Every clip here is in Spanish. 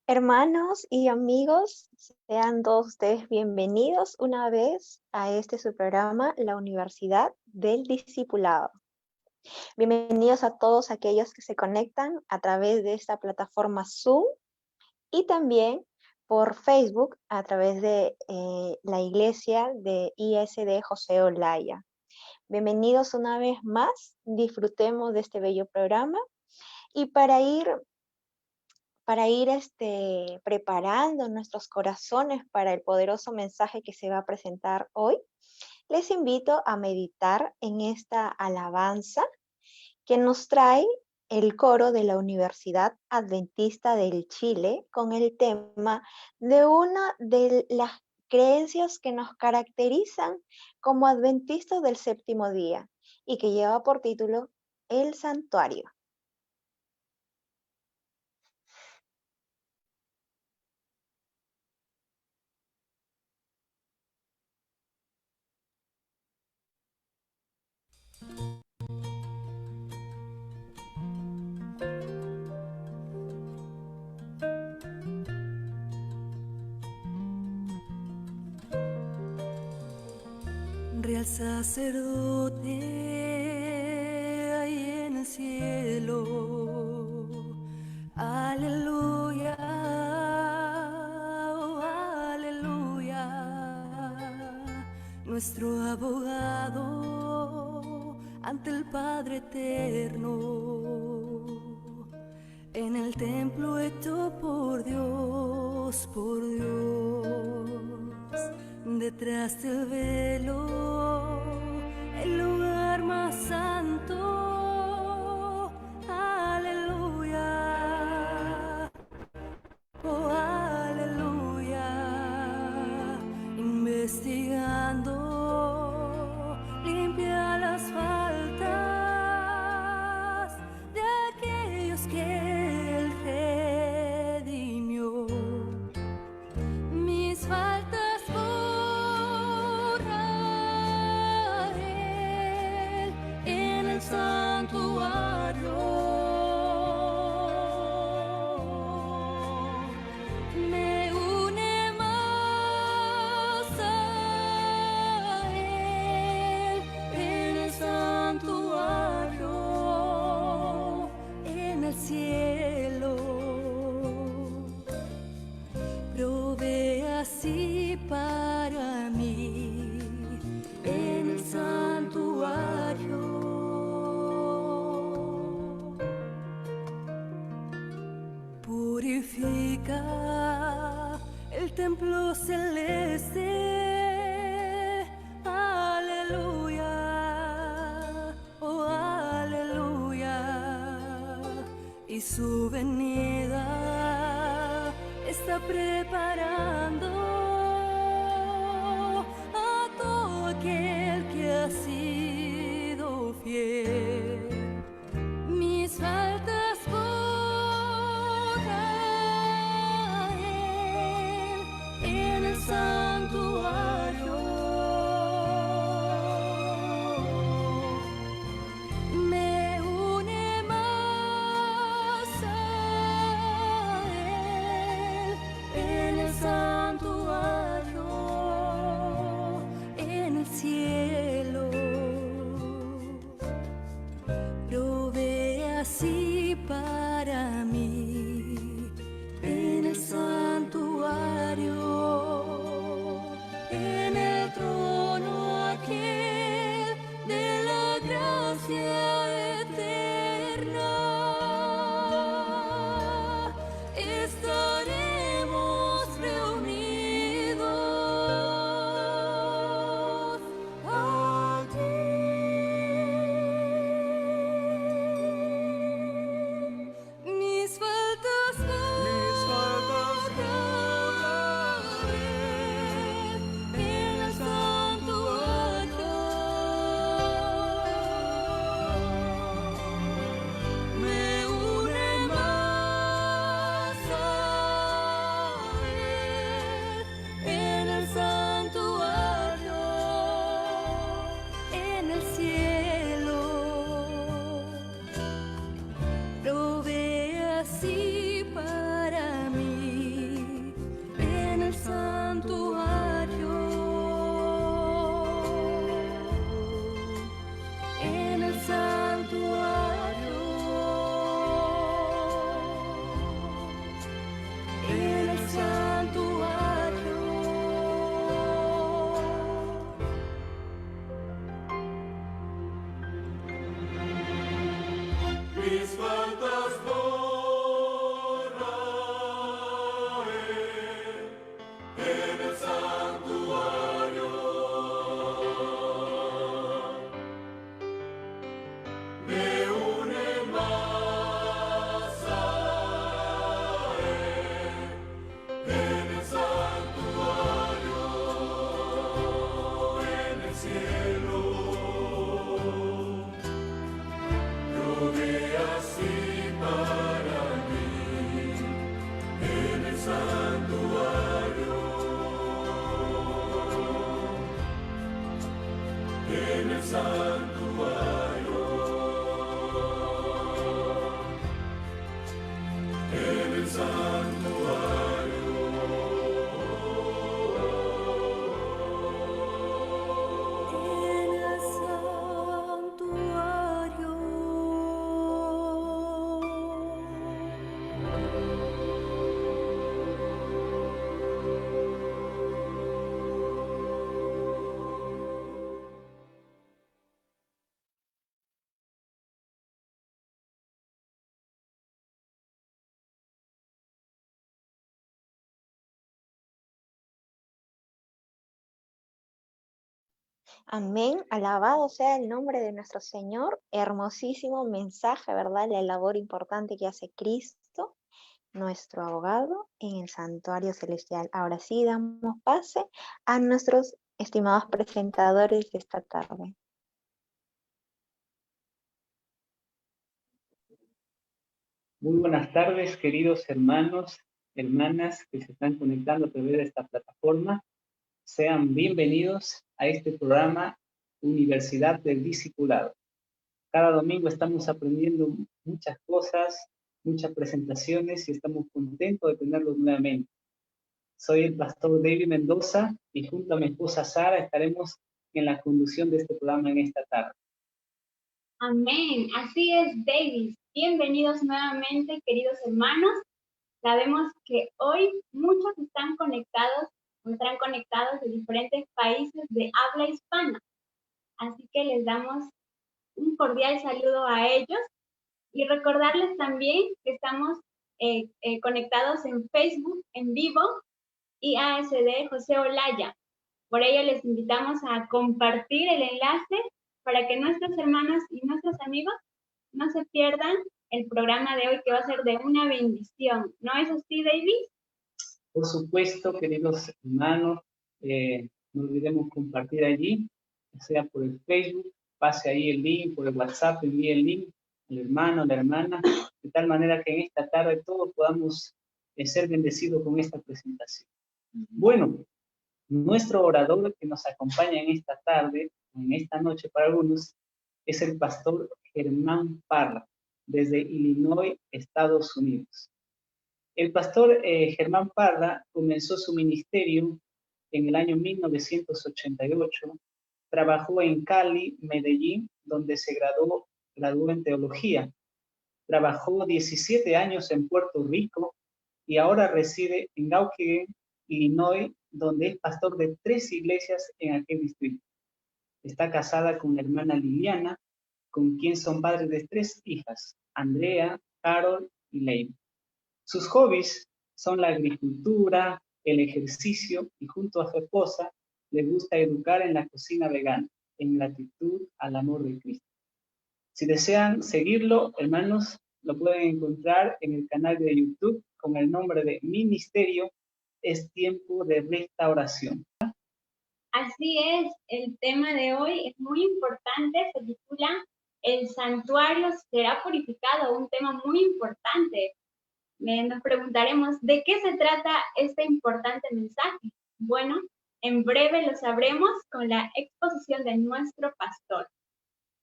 Hermanos y amigos, sean todos ustedes bienvenidos una vez a este su programa, la Universidad del Discipulado. Bienvenidos a todos aquellos que se conectan a través de esta plataforma Zoom y también por Facebook a través de la iglesia de ISD José Olaya. Bienvenidos una vez más, disfrutemos de este bello programa y para ir preparando nuestros corazones para el poderoso mensaje que se va a presentar hoy, les invito a meditar en esta alabanza que nos trae el coro de la Universidad Adventista del Chile con el tema de una de las creencias que nos caracterizan como adventistas del séptimo día y que lleva por título El Santuario. Real sacerdote ahí en el cielo, aleluya, oh, aleluya, nuestro abogado ante el Padre eterno, en el templo hecho por Dios, detrás del velo, el lugar más santo, aleluya, oh aleluya, investigando, limpia las faltas de aquellos que Él redimió. Mis faltas santuario, me une más a Él en el santuario, en el cielo. Provee así para mí en el santuario. Purifica el templo celeste, aleluya, oh aleluya, y su venida está preparando a todo aquel que ha sido fiel. Mis faltas en el santuario, me une más a Él en el santuario, en el cielo. el santuario, en el santuario, en el santuario. Mis faltas en el santuario, me une más a él, en el santuario, en el cielo, provee así para mí, en el santuario. En el santuario, en el santuario, en el santuario. Amén, alabado sea el nombre de nuestro Señor. Hermosísimo mensaje, ¿verdad? La labor importante que hace Cristo, nuestro abogado, en el santuario celestial. Ahora sí, damos pase a nuestros estimados presentadores de esta tarde. Muy buenas tardes, queridos hermanos, hermanas que se están conectando a través de esta plataforma. Sean bienvenidos a este programa Universidad del Discipulado. Cada domingo estamos aprendiendo muchas cosas, muchas presentaciones y estamos contentos de tenerlos nuevamente. Soy el pastor David Mendoza y junto a mi esposa Sara estaremos en la conducción de este programa en esta tarde. Amén, así es, David. Bienvenidos nuevamente, queridos hermanos. Sabemos que hoy muchos estarán conectados de diferentes países de habla hispana. Así que les damos un cordial saludo a ellos y recordarles también que estamos conectados en Facebook en vivo y ASD José Olaya. Por ello les invitamos a compartir el enlace para que nuestros hermanos y nuestros amigos no se pierdan el programa de hoy, que va a ser de una bendición. ¿No es así, David? Por supuesto, queridos hermanos, no olvidemos compartir allí, sea por el Facebook, pase ahí el link, por el WhatsApp, envíe el link al hermano, a la hermana, de tal manera que en esta tarde todos podamos ser bendecidos con esta presentación. Bueno, nuestro orador que nos acompaña en esta tarde, en esta noche para algunos, es el pastor Germán Parra, desde Illinois, Estados Unidos. El pastor Germán Parra comenzó su ministerio en el año 1988, trabajó en Cali, Medellín, donde se graduó en teología. Trabajó 17 años en Puerto Rico y ahora reside en Waukegan, Illinois, donde es pastor de 3 iglesias en aquel distrito. Está casada con la hermana Liliana, con quien son padres de 3 hijas, Andrea, Carol y Lane. Sus hobbies son la agricultura, el ejercicio y junto a su esposa le gusta educar en la cocina vegana, en gratitud al amor de Cristo. Si desean seguirlo, hermanos, lo pueden encontrar en el canal de YouTube con el nombre de Ministerio Es Tiempo de Restauración. Así es, el tema de hoy es muy importante, se titula El santuario será purificado, un tema muy importante. Nos preguntaremos, ¿de qué se trata este importante mensaje? Bueno, en breve lo sabremos con la exposición de nuestro pastor.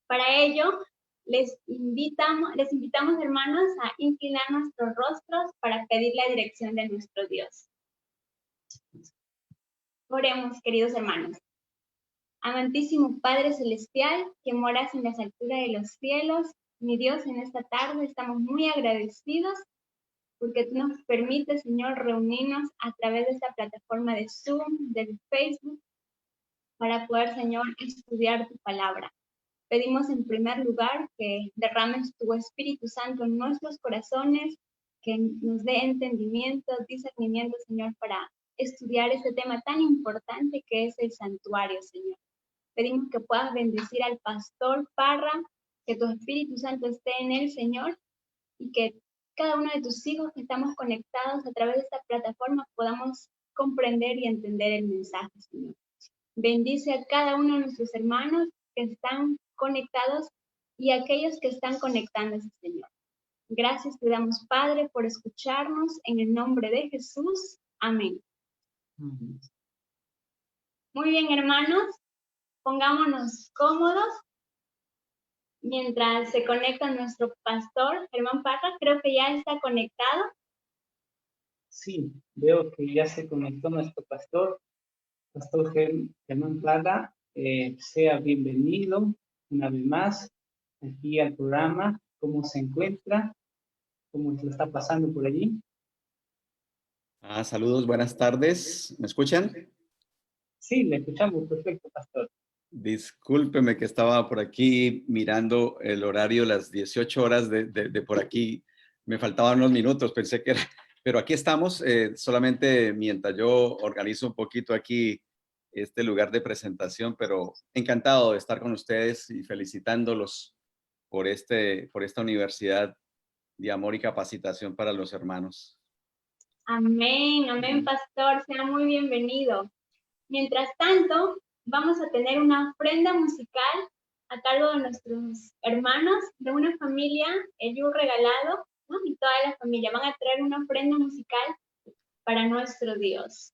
Para ello, les invitamos, hermanos, a inclinar nuestros rostros para pedir la dirección de nuestro Dios. Oremos, queridos hermanos. Amantísimo Padre Celestial, que moras en las alturas de los cielos, mi Dios, en esta tarde estamos muy agradecidos porque tú nos permites, Señor, reunirnos a través de esta plataforma de Zoom, del Facebook, para poder, Señor, estudiar tu palabra. Pedimos en primer lugar que derrames tu Espíritu Santo en nuestros corazones, que nos dé entendimiento, discernimiento, Señor, para estudiar este tema tan importante que es el santuario, Señor. Pedimos que puedas bendecir al pastor Parra, que tu Espíritu Santo esté en él, Señor, y que cada uno de tus hijos que estamos conectados a través de esta plataforma podamos comprender y entender el mensaje, Señor. Bendice a cada uno de nuestros hermanos que están conectados y a aquellos que están conectándose, Señor. Gracias te damos, Padre, por escucharnos en el nombre de Jesús. Amén. Muy bien, hermanos, pongámonos cómodos mientras se conecta nuestro pastor, Germán Parra. Creo que ya está conectado. Sí, veo que ya se conectó nuestro pastor, Germán Parra. Sea bienvenido una vez más aquí al programa. ¿Cómo se encuentra? ¿Cómo se lo está pasando por allí? Saludos, buenas tardes. ¿Me escuchan? Sí, le escuchamos perfecto, pastor. Discúlpeme que estaba por aquí mirando el horario, las 18 horas de por aquí. Me faltaban unos minutos, pensé que era... Pero aquí estamos, solamente mientras yo organizo un poquito aquí este lugar de presentación, pero encantado de estar con ustedes y felicitándolos por esta universidad de amor y capacitación para los hermanos. Amén, amén, pastor, sea muy bienvenido. Mientras tanto, vamos a tener una ofrenda musical a cargo de nuestros hermanos de una familia, el Yu Regalado, ¿no? Y toda la familia van a traer una ofrenda musical para nuestro Dios.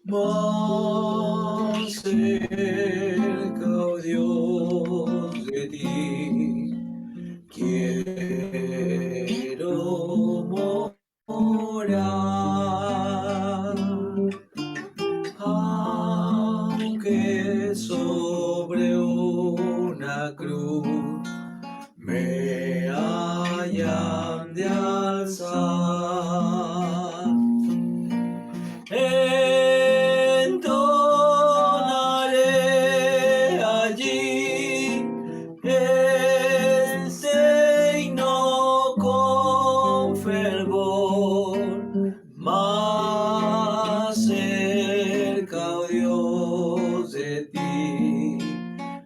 Más cerca, oh Dios, de ti, quiero morar, aunque sobre una cruz me hayan de alzar. Entonaré allí este himno con fervor, más cerca, oh Dios, de ti,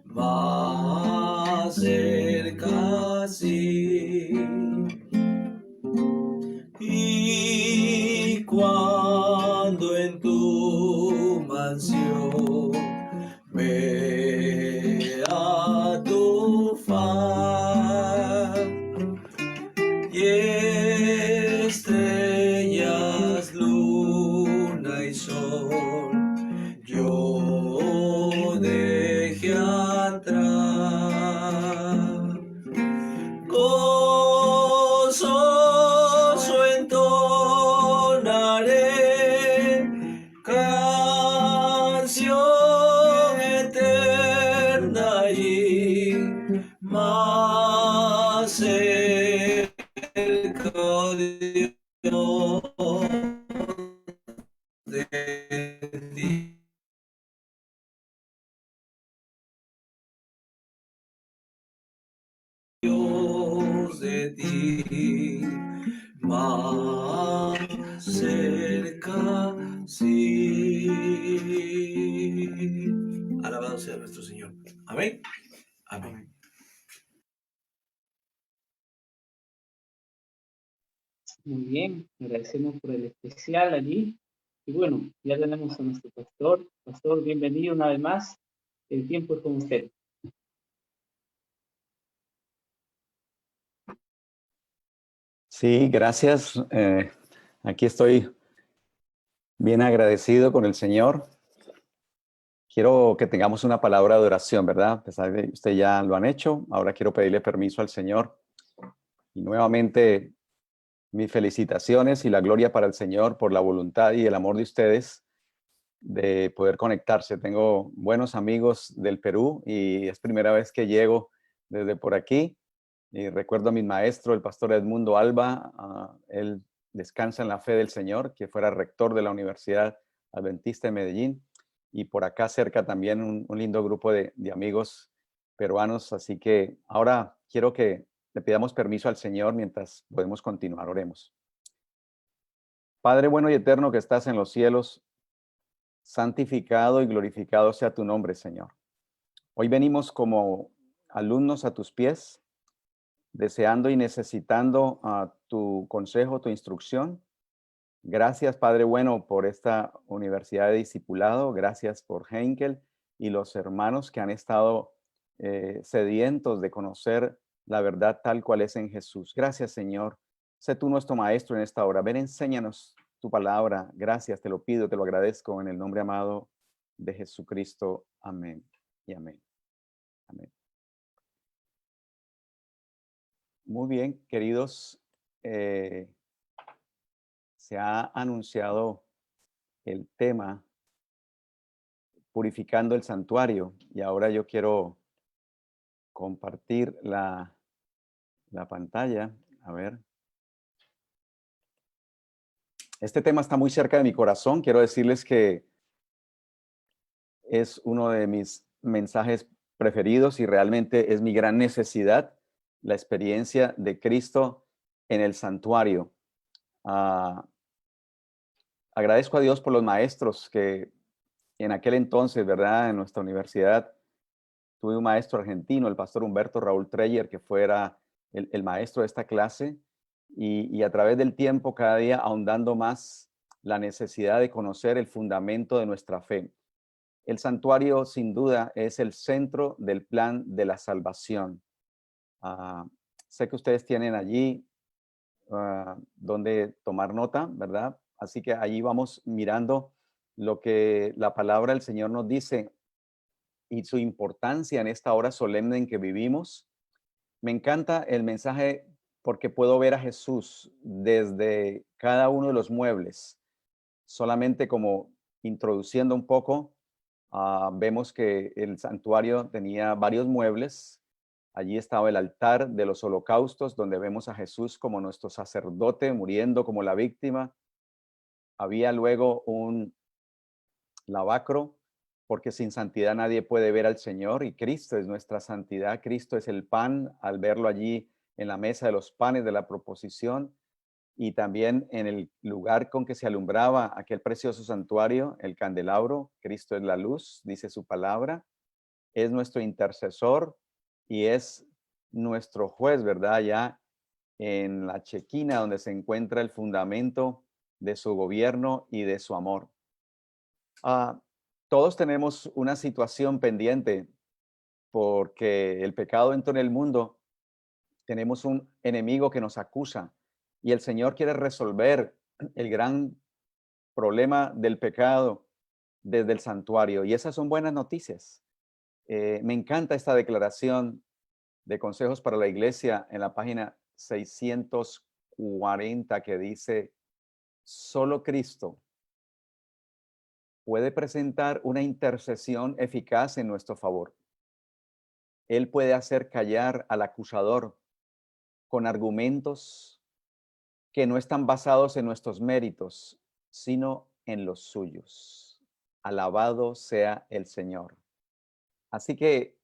más cerca, sí. Y cuando en tu mansión vea tu faz y estrellas, luna y sol, yo dejé atrás. Gozoso entonaré canción eterna y más cerca, oh Dios, de ti. Dios de ti, más cerca, sí. Alabado sea nuestro Señor. Amén. Amén. Muy bien, agradecemos por el especial allí. Y bueno, ya tenemos a nuestro pastor. Pastor, bienvenido una vez más. El tiempo es con usted. Sí, gracias. Aquí estoy bien agradecido con el Señor. Quiero que tengamos una palabra de oración, ¿verdad? A pesar de que ustedes ya lo han hecho, ahora quiero pedirle permiso al Señor y nuevamente Mis felicitaciones y la gloria para el Señor por la voluntad y el amor de ustedes de poder conectarse. Tengo buenos amigos del Perú y es primera vez que llego desde por aquí. Y recuerdo a mi maestro, el pastor Edmundo Alba. Él descansa en la fe del Señor, que fuera rector de la Universidad Adventista de Medellín. Y por acá cerca también un lindo grupo de amigos peruanos. Así que ahora quiero que le pidamos permiso al Señor mientras podemos continuar. Oremos. Padre bueno y eterno que estás en los cielos, santificado y glorificado sea tu nombre, Señor. Hoy venimos como alumnos a tus pies, deseando y necesitando tu consejo, tu instrucción. Gracias, Padre bueno, por esta universidad de discipulado. Gracias por Henkel y los hermanos que han estado sedientos de conocer la verdad tal cual es en Jesús. Gracias, Señor. Sé tú nuestro maestro en esta hora. Ven, enséñanos tu palabra. Gracias, te lo pido, te lo agradezco en el nombre amado de Jesucristo. Amén y amén. Amén. Muy bien, queridos. Se ha anunciado el tema purificando el santuario y ahora yo quiero compartir la pantalla. A ver. Este tema está muy cerca de mi corazón. Quiero decirles que es uno de mis mensajes preferidos y realmente es mi gran necesidad, la experiencia de Cristo en el santuario. Agradezco a Dios por los maestros que en aquel entonces, ¿verdad? En nuestra universidad tuve un maestro argentino, el pastor Humberto Raúl Treyer, que fuera el maestro de esta clase, y a través del tiempo, cada día ahondando más la necesidad de conocer el fundamento de nuestra fe. El santuario, sin duda, es el centro del plan de la salvación. Sé que ustedes tienen allí donde tomar nota, ¿verdad? Así que allí vamos mirando lo que la palabra del Señor nos dice y su importancia en esta hora solemne en que vivimos. Me encanta el mensaje porque puedo ver a Jesús desde cada uno de los muebles. Solamente como introduciendo un poco, vemos que el santuario tenía varios muebles. Allí estaba el altar de los holocaustos, donde vemos a Jesús como nuestro sacerdote muriendo como la víctima. Había luego un lavacro, porque sin santidad nadie puede ver al Señor, y Cristo es nuestra santidad. Cristo es el pan, al verlo allí en la mesa de los panes de la proposición, y también en el lugar con que se alumbraba aquel precioso santuario, el candelabro. Cristo es la luz, dice su palabra, es nuestro intercesor y es nuestro juez, ¿verdad? Ya en la Chequina, donde se encuentra el fundamento de su gobierno y de su amor. Todos tenemos una situación pendiente porque el pecado entró en el mundo. Tenemos un enemigo que nos acusa y el Señor quiere resolver el gran problema del pecado desde el santuario. Y esas son buenas noticias. Me encanta esta declaración de consejos para la iglesia en la página 640 que dice: solo Cristo puede presentar una intercesión eficaz en nuestro favor. Él puede hacer callar al acusador con argumentos que no están basados en nuestros méritos, sino en los suyos. Alabado sea el Señor. Así que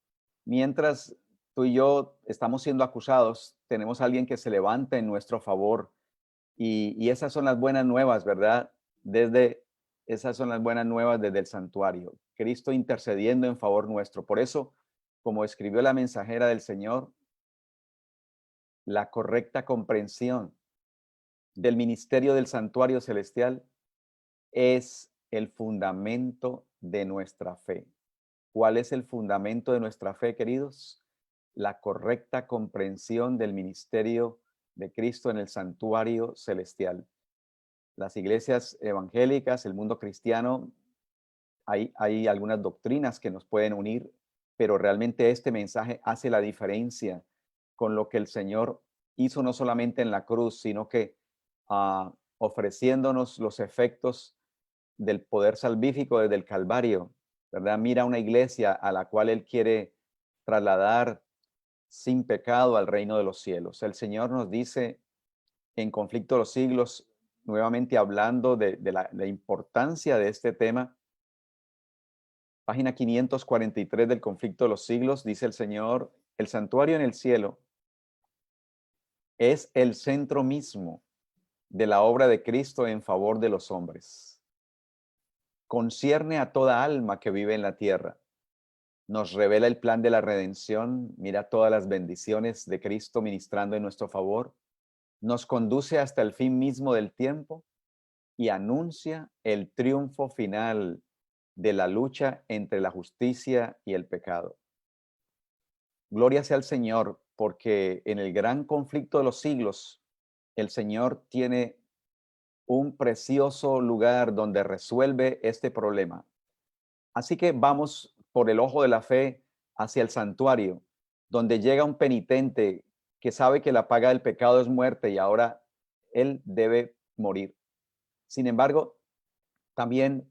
mientras tú y yo estamos siendo acusados, tenemos a alguien que se levanta en nuestro favor. Y esas son las buenas nuevas, ¿verdad? Esas son las buenas nuevas desde el santuario. Cristo intercediendo en favor nuestro. Por eso, como escribió la mensajera del Señor, la correcta comprensión del ministerio del santuario celestial es el fundamento de nuestra fe. ¿Cuál es el fundamento de nuestra fe, queridos? La correcta comprensión del ministerio de Cristo en el santuario celestial. Las iglesias evangélicas, el mundo cristiano, hay algunas doctrinas que nos pueden unir, pero realmente este mensaje hace la diferencia con lo que el Señor hizo no solamente en la cruz, sino que ofreciéndonos los efectos del poder salvífico desde el Calvario, ¿verdad? Mira una iglesia a la cual Él quiere trasladar sin pecado al reino de los cielos. El Señor nos dice en Conflicto de los Siglos, nuevamente hablando de la importancia de este tema, página 543 del Conflicto de los Siglos, dice el Señor: el santuario en el cielo es el centro mismo de la obra de Cristo en favor de los hombres. Concierne a toda alma que vive en la tierra. Nos revela el plan de la redención. Mira todas las bendiciones de Cristo ministrando en nuestro favor. Nos conduce hasta el fin mismo del tiempo y anuncia el triunfo final de la lucha entre la justicia y el pecado. Gloria sea al Señor, porque en el gran conflicto de los siglos, el Señor tiene un precioso lugar donde resuelve este problema. Así que vamos por el ojo de la fe hacia el santuario, donde llega un penitente que sabe que la paga del pecado es muerte y ahora él debe morir. Sin embargo, también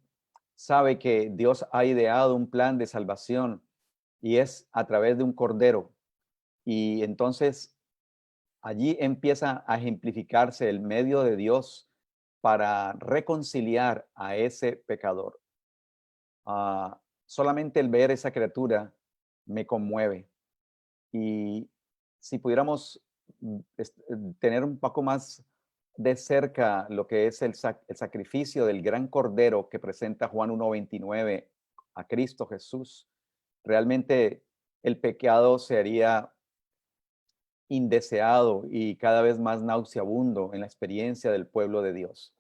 sabe que Dios ha ideado un plan de salvación y es a través de un cordero. Y entonces allí empieza a ejemplificarse el medio de Dios para reconciliar a ese pecador. Solamente el ver esa criatura me conmueve. Y si pudiéramos tener un poco más de cerca lo que es el sacrificio del gran cordero que presenta Juan 1:29 a Cristo Jesús, realmente el pecado sería indeseado y cada vez más nauseabundo en la experiencia del pueblo de Dios.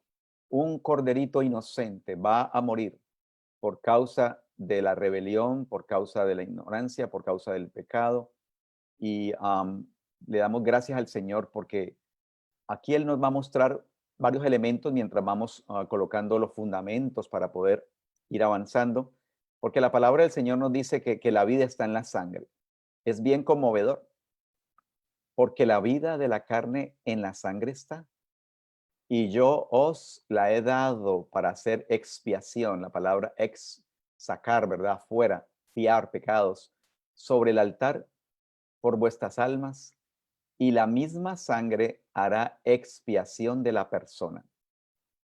Un corderito inocente va a morir por causa de la rebelión, por causa de la ignorancia, por causa del pecado. Y le damos gracias al Señor porque aquí Él nos va a mostrar varios elementos mientras vamos colocando los fundamentos para poder ir avanzando, porque la palabra del Señor nos dice que la vida está en la sangre. Es bien conmovedor, porque la vida de la carne en la sangre está. Y yo os la he dado para hacer expiación, la palabra sacar, ¿verdad? Fuera, fiar pecados, sobre el altar por vuestras almas, y la misma sangre hará expiación de la persona.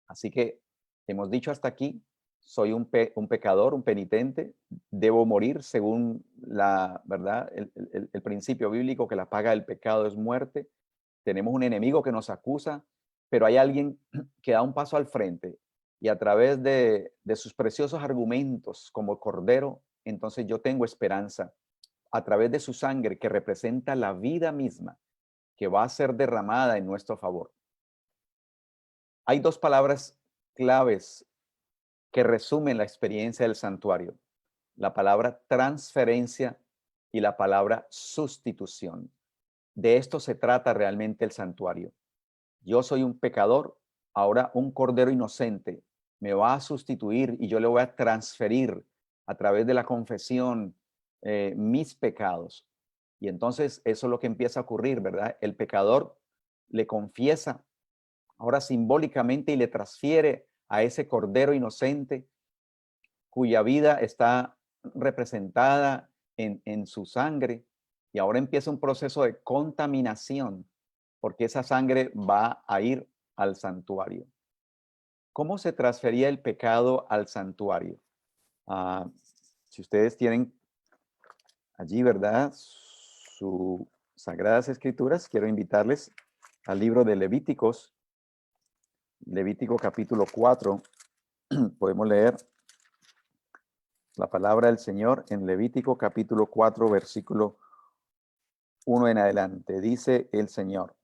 Así que hemos dicho hasta aquí, soy un pecador, un penitente, debo morir según la verdad, el principio bíblico que la paga del pecado es muerte. Tenemos un enemigo que nos acusa, pero hay alguien que da un paso al frente y a través de sus preciosos argumentos como cordero, entonces yo tengo esperanza a través de su sangre que representa la vida misma que va a ser derramada en nuestro favor. Hay dos palabras claves que resumen la experiencia del santuario: la palabra transferencia y la palabra sustitución. De esto se trata realmente el santuario. Yo soy un pecador, ahora un cordero inocente me va a sustituir y yo le voy a transferir a través de la confesión mis pecados. Y entonces eso es lo que empieza a ocurrir, ¿verdad? El pecador le confiesa ahora simbólicamente y le transfiere a ese cordero inocente cuya vida está representada en su sangre, y ahora empieza un proceso de contaminación porque esa sangre va a ir al santuario. ¿Cómo se transfería el pecado al santuario? Si ustedes tienen allí, ¿verdad?, sus Sagradas Escrituras, quiero invitarles al libro de Levíticos, Levítico capítulo 4. Podemos leer la palabra del Señor en Levítico capítulo 4, versículo 1 en adelante. Dice el Señor: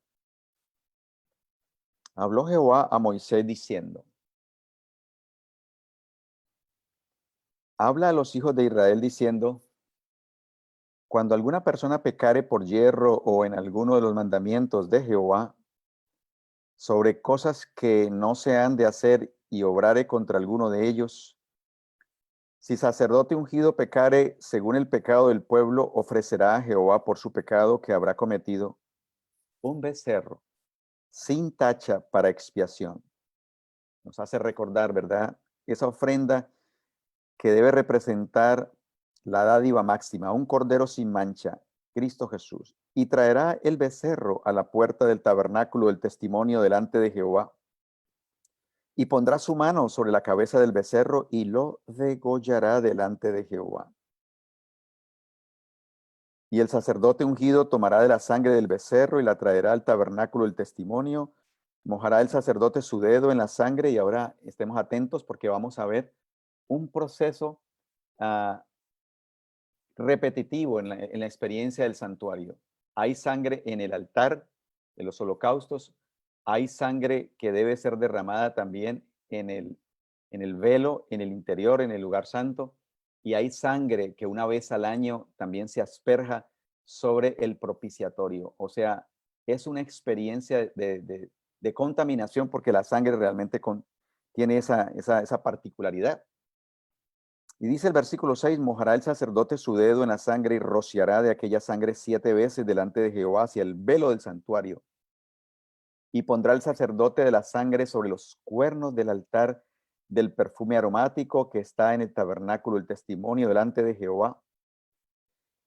habló Jehová a Moisés diciendo: habla a los hijos de Israel diciendo: cuando alguna persona pecare por yerro o en alguno de los mandamientos de Jehová, sobre cosas que no se han de hacer, y obrare contra alguno de ellos, si sacerdote ungido pecare según el pecado del pueblo, ofrecerá a Jehová por su pecado que habrá cometido un becerro sin tacha para expiación. Nos hace recordar, ¿verdad? Esa ofrenda que debe representar la dádiva máxima, un cordero sin mancha, Cristo Jesús. Y traerá el becerro a la puerta del tabernáculo del testimonio delante de Jehová. Y pondrá su mano sobre la cabeza del becerro y lo degollará delante de Jehová. Y el sacerdote ungido tomará de la sangre del becerro y la traerá al tabernáculo del testimonio. Mojará el sacerdote su dedo en la sangre y ahora estemos atentos porque vamos a ver un proceso repetitivo en la experiencia del santuario. Hay sangre en el altar de los holocaustos, hay sangre que debe ser derramada también en el velo, en el interior, en el lugar santo, y hay sangre que una vez al año también se asperja sobre el propiciatorio. O sea, es una experiencia de contaminación porque la sangre realmente tiene esa particularidad. Y dice el versículo 6, mojará el sacerdote su dedo en la sangre y rociará de aquella sangre 7 veces delante de Jehová hacia el velo del santuario. Y pondrá el sacerdote de la sangre sobre los cuernos del altar del perfume aromático que está en el tabernáculo del testimonio delante de Jehová.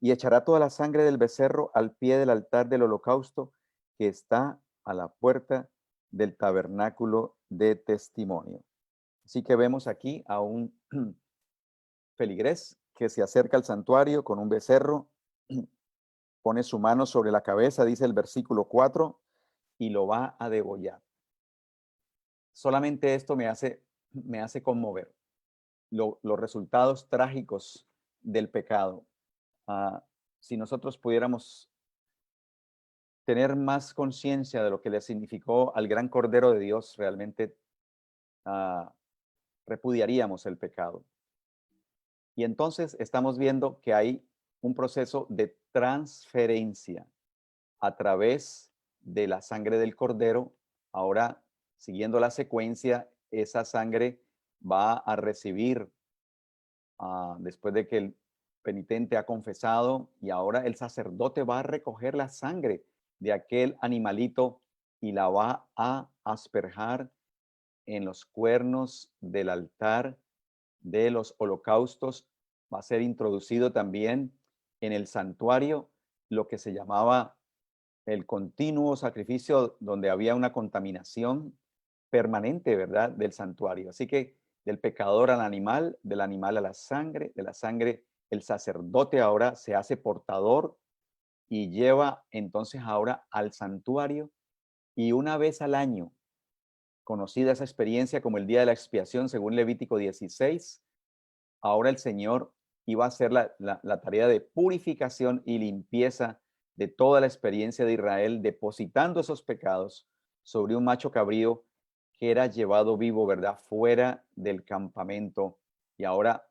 Y echará toda la sangre del becerro al pie del altar del holocausto que está a la puerta del tabernáculo de testimonio. Así que vemos aquí a un feligrés que se acerca al santuario con un becerro, pone su mano sobre la cabeza, dice el versículo 4, y lo va a degollar. Solamente esto me hace conmover los resultados trágicos del pecado. Si nosotros pudiéramos tener más conciencia de lo que le significó al gran Cordero de Dios, realmente repudiaríamos el pecado. Y entonces estamos viendo que hay un proceso de transferencia a través de la sangre del cordero. Ahora, siguiendo la secuencia, esa sangre va a recibir, después de que el penitente ha confesado, y ahora el sacerdote va a recoger la sangre de aquel animalito y la va a asperjar en los cuernos del altar de los holocaustos. Va a ser introducido también en el santuario, lo que se llamaba el continuo sacrificio, donde había una contaminación permanente, ¿verdad?, del santuario. Así que del pecador al animal, del animal a la sangre, de la sangre, el sacerdote ahora se hace portador y lleva entonces ahora al santuario, y una vez al año, conocida esa experiencia como el día de la expiación según Levítico 16, ahora el Señor iba a hacer la tarea de purificación y limpieza de toda la experiencia de Israel, depositando esos pecados sobre un macho cabrío que era llevado vivo, ¿verdad?, fuera del campamento. Y ahora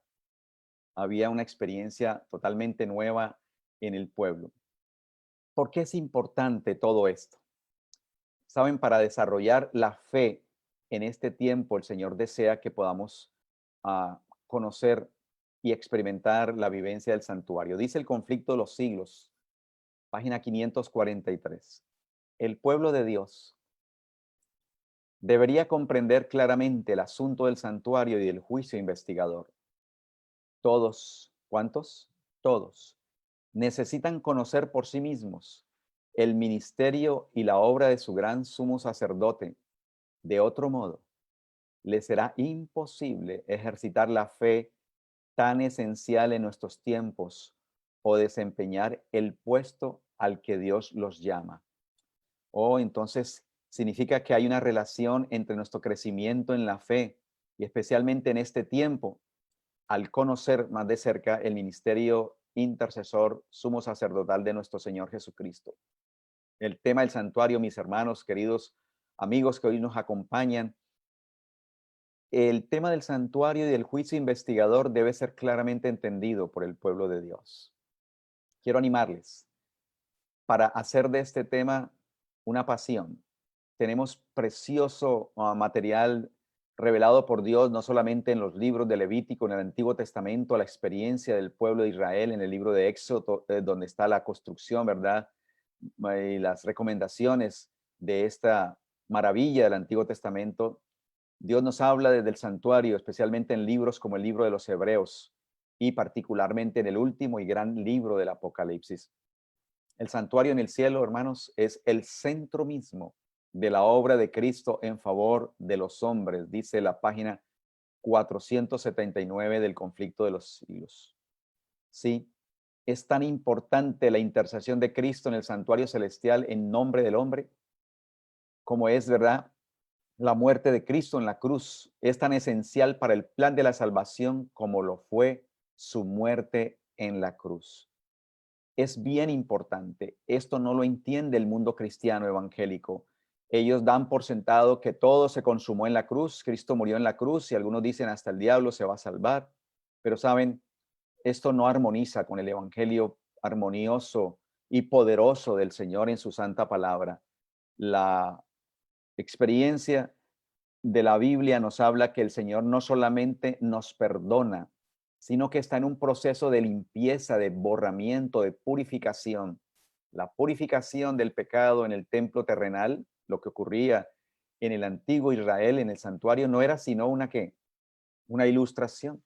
había una experiencia totalmente nueva en el pueblo. ¿Por qué es importante todo esto? Saben, para desarrollar la fe en este tiempo, el Señor desea que podamos conocer y experimentar la vivencia del santuario. Dice el Conflicto de los Siglos, página 543. El pueblo de Dios debería comprender claramente el asunto del santuario y del juicio investigador. Todos, ¿cuántos? Todos necesitan conocer por sí mismos el ministerio y la obra de su gran sumo sacerdote. De otro modo, les será imposible ejercitar la fe tan esencial en nuestros tiempos o desempeñar el puesto al que Dios los llama. Entonces significa que hay una relación entre nuestro crecimiento en la fe y especialmente en este tiempo, al conocer más de cerca el ministerio intercesor sumo sacerdotal de nuestro Señor Jesucristo. El tema del santuario, mis hermanos, queridos amigos que hoy nos acompañan, el tema del santuario y del juicio investigador debe ser claramente entendido por el pueblo de Dios. Quiero animarles para hacer de este tema una pasión. Tenemos precioso material revelado por Dios, no solamente en los libros de Levítico, en el Antiguo Testamento, la experiencia del pueblo de Israel, en el libro de Éxodo, donde está la construcción, ¿verdad?, y las recomendaciones de esta maravilla del Antiguo Testamento, Dios nos habla desde el santuario, especialmente en libros como el libro de los Hebreos y particularmente en el último y gran libro del Apocalipsis. El santuario en el cielo, hermanos, es el centro mismo de la obra de Cristo en favor de los hombres, dice la página 479 del Conflicto de los Siglos. Sí, es tan importante la intercesión de Cristo en el santuario celestial en nombre del hombre, como es, ¿verdad?, la muerte de Cristo en la cruz. Es tan esencial para el plan de la salvación como lo fue su muerte en la cruz. Es bien importante. Esto no lo entiende el mundo cristiano evangélico. Ellos dan por sentado que todo se consumó en la cruz. Cristo murió en la cruz y algunos dicen hasta el diablo se va a salvar. Pero saben, esto no armoniza con el evangelio armonioso y poderoso del Señor en su santa palabra. La experiencia de la Biblia nos habla que el Señor no solamente nos perdona, sino que está en un proceso de limpieza, de borramiento, de purificación. La purificación del pecado en el templo terrenal, lo que ocurría en el antiguo Israel, en el santuario, no era sino una ilustración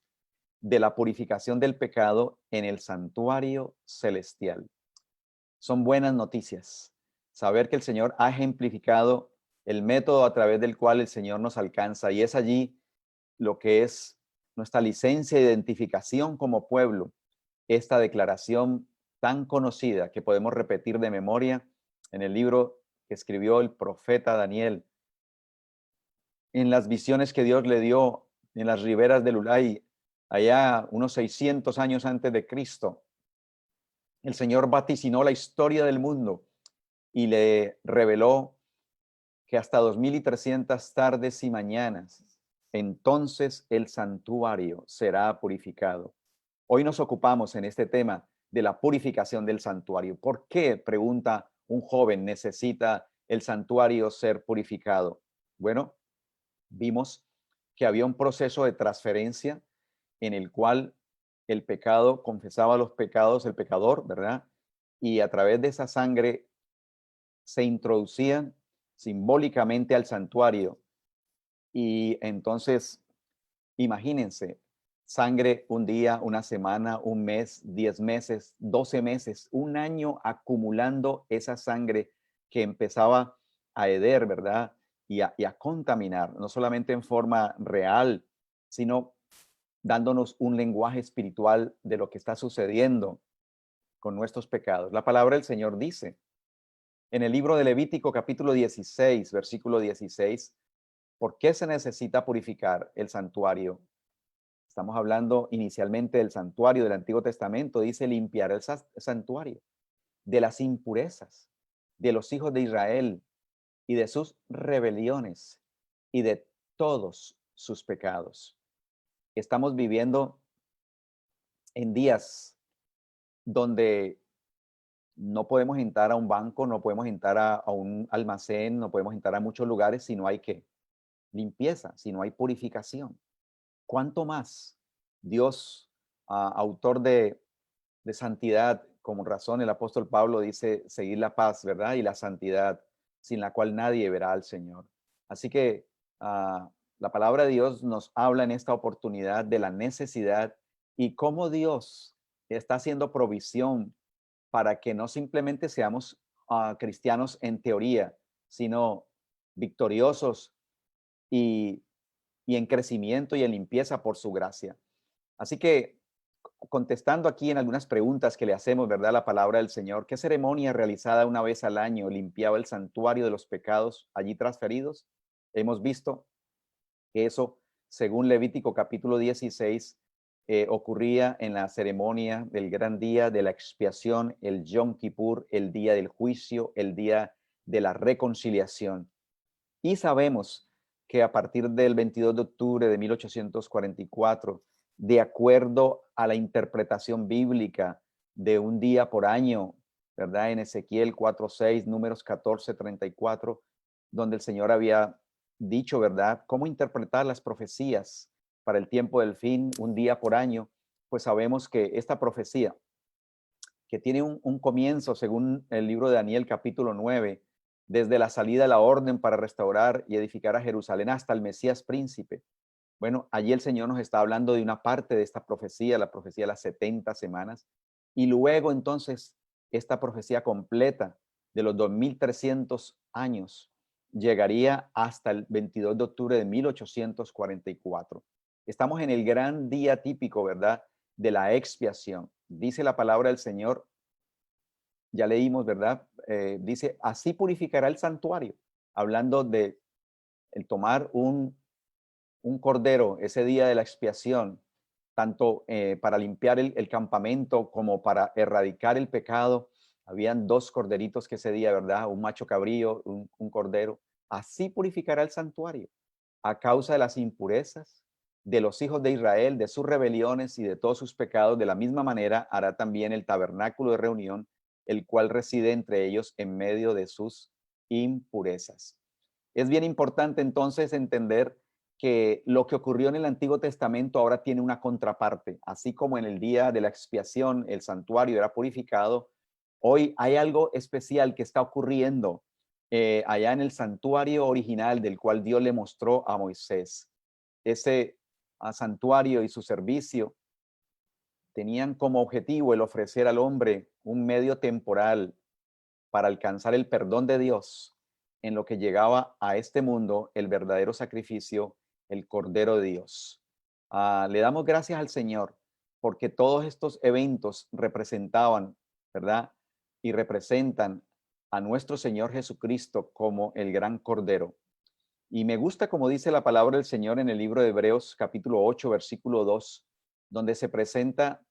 de la purificación del pecado en el santuario celestial. Son buenas noticias saber que el Señor ha ejemplificado el método a través del cual el Señor nos alcanza, y es allí lo que es nuestra licencia de identificación como pueblo, esta declaración tan conocida que podemos repetir de memoria en el libro que escribió el profeta Daniel, en las visiones que Dios le dio en las riberas del Ulai, allá unos 600 años antes de Cristo. El Señor vaticinó la historia del mundo y le reveló que hasta 2300 tardes y mañanas, entonces el santuario será purificado. Hoy nos ocupamos en este tema de la purificación del santuario. ¿Por qué, pregunta un joven, necesita el santuario ser purificado? Bueno, vimos que había un proceso de transferencia en el cual el pecado confesaba los pecados, el pecador, ¿verdad? Y a través de esa sangre se introducían simbólicamente al santuario. Y entonces, imagínense, sangre un día, una semana, un mes, 10 meses, 12 meses, un año acumulando esa sangre que empezaba a heder, ¿verdad? Y a contaminar, no solamente en forma real, sino dándonos un lenguaje espiritual de lo que está sucediendo con nuestros pecados. La palabra del Señor dice en el libro de Levítico capítulo 16, versículo 16, ¿por qué se necesita purificar el santuario? Estamos hablando inicialmente del santuario del Antiguo Testamento. Dice limpiar el santuario de las impurezas de los hijos de Israel y de sus rebeliones y de todos sus pecados. Estamos viviendo en días donde no podemos entrar a un banco, no podemos entrar a un almacén, no podemos entrar a muchos lugares si no hay ¿qué? Limpieza, si no hay purificación. ¿Cuánto más Dios, autor de santidad, como razón el apóstol Pablo dice, seguir la paz, ¿verdad? Y la santidad, sin la cual nadie verá al Señor. Así que la palabra de Dios nos habla en esta oportunidad de la necesidad y cómo Dios está haciendo provisión para que no simplemente seamos cristianos en teoría, sino victoriosos y en crecimiento y en limpieza por su gracia. Así que, contestando aquí en algunas preguntas que le hacemos, ¿verdad? La palabra del Señor, ¿qué ceremonia realizada una vez al año limpiaba el santuario de los pecados allí transferidos? Hemos visto que eso, según Levítico capítulo 16, ocurría en la ceremonia del gran día de la expiación, el Yom Kippur, el día del juicio, el día de la reconciliación. Y sabemos que a partir del 22 de octubre de 1844, de acuerdo a la interpretación bíblica de un día por año, ¿verdad? En Ezequiel 4:6, Números 14:34, donde el Señor había dicho, ¿verdad?, cómo interpretar las profecías para el tiempo del fin, un día por año, pues sabemos que esta profecía, que tiene un comienzo según el libro de Daniel capítulo 9, desde la salida de la orden para restaurar y edificar a Jerusalén hasta el Mesías príncipe. Bueno, allí el Señor nos está hablando de una parte de esta profecía, la profecía de las 70 semanas, y luego entonces esta profecía completa de los 2300 años llegaría hasta el 22 de octubre de 1844. Estamos en el gran día típico, ¿verdad?, de la expiación. Dice la palabra del Señor, ya leímos, ¿verdad? Dice, así purificará el santuario, hablando de el tomar un cordero ese día de la expiación, tanto para limpiar el campamento como para erradicar el pecado. Habían dos corderitos que ese día, ¿verdad? Un macho cabrío, un cordero. Así purificará el santuario a causa de las impurezas de los hijos de Israel, de sus rebeliones y de todos sus pecados. De la misma manera hará también el tabernáculo de reunión, el cual reside entre ellos en medio de sus impurezas. Es bien importante entonces entender que lo que ocurrió en el Antiguo Testamento ahora tiene una contraparte. Así como en el día de la expiación el santuario era purificado, hoy hay algo especial que está ocurriendo allá en el santuario original del cual Dios le mostró a Moisés. Ese santuario y su servicio tenían como objetivo el ofrecer al hombre un medio temporal para alcanzar el perdón de Dios en lo que llegaba a este mundo, el verdadero sacrificio, el Cordero de Dios. Le damos gracias al Señor porque todos estos eventos representaban, ¿verdad? Y representan a nuestro Señor Jesucristo como el gran Cordero. Y me gusta como dice la palabra del Señor en el libro de Hebreos capítulo 8, versículo 2, donde se presenta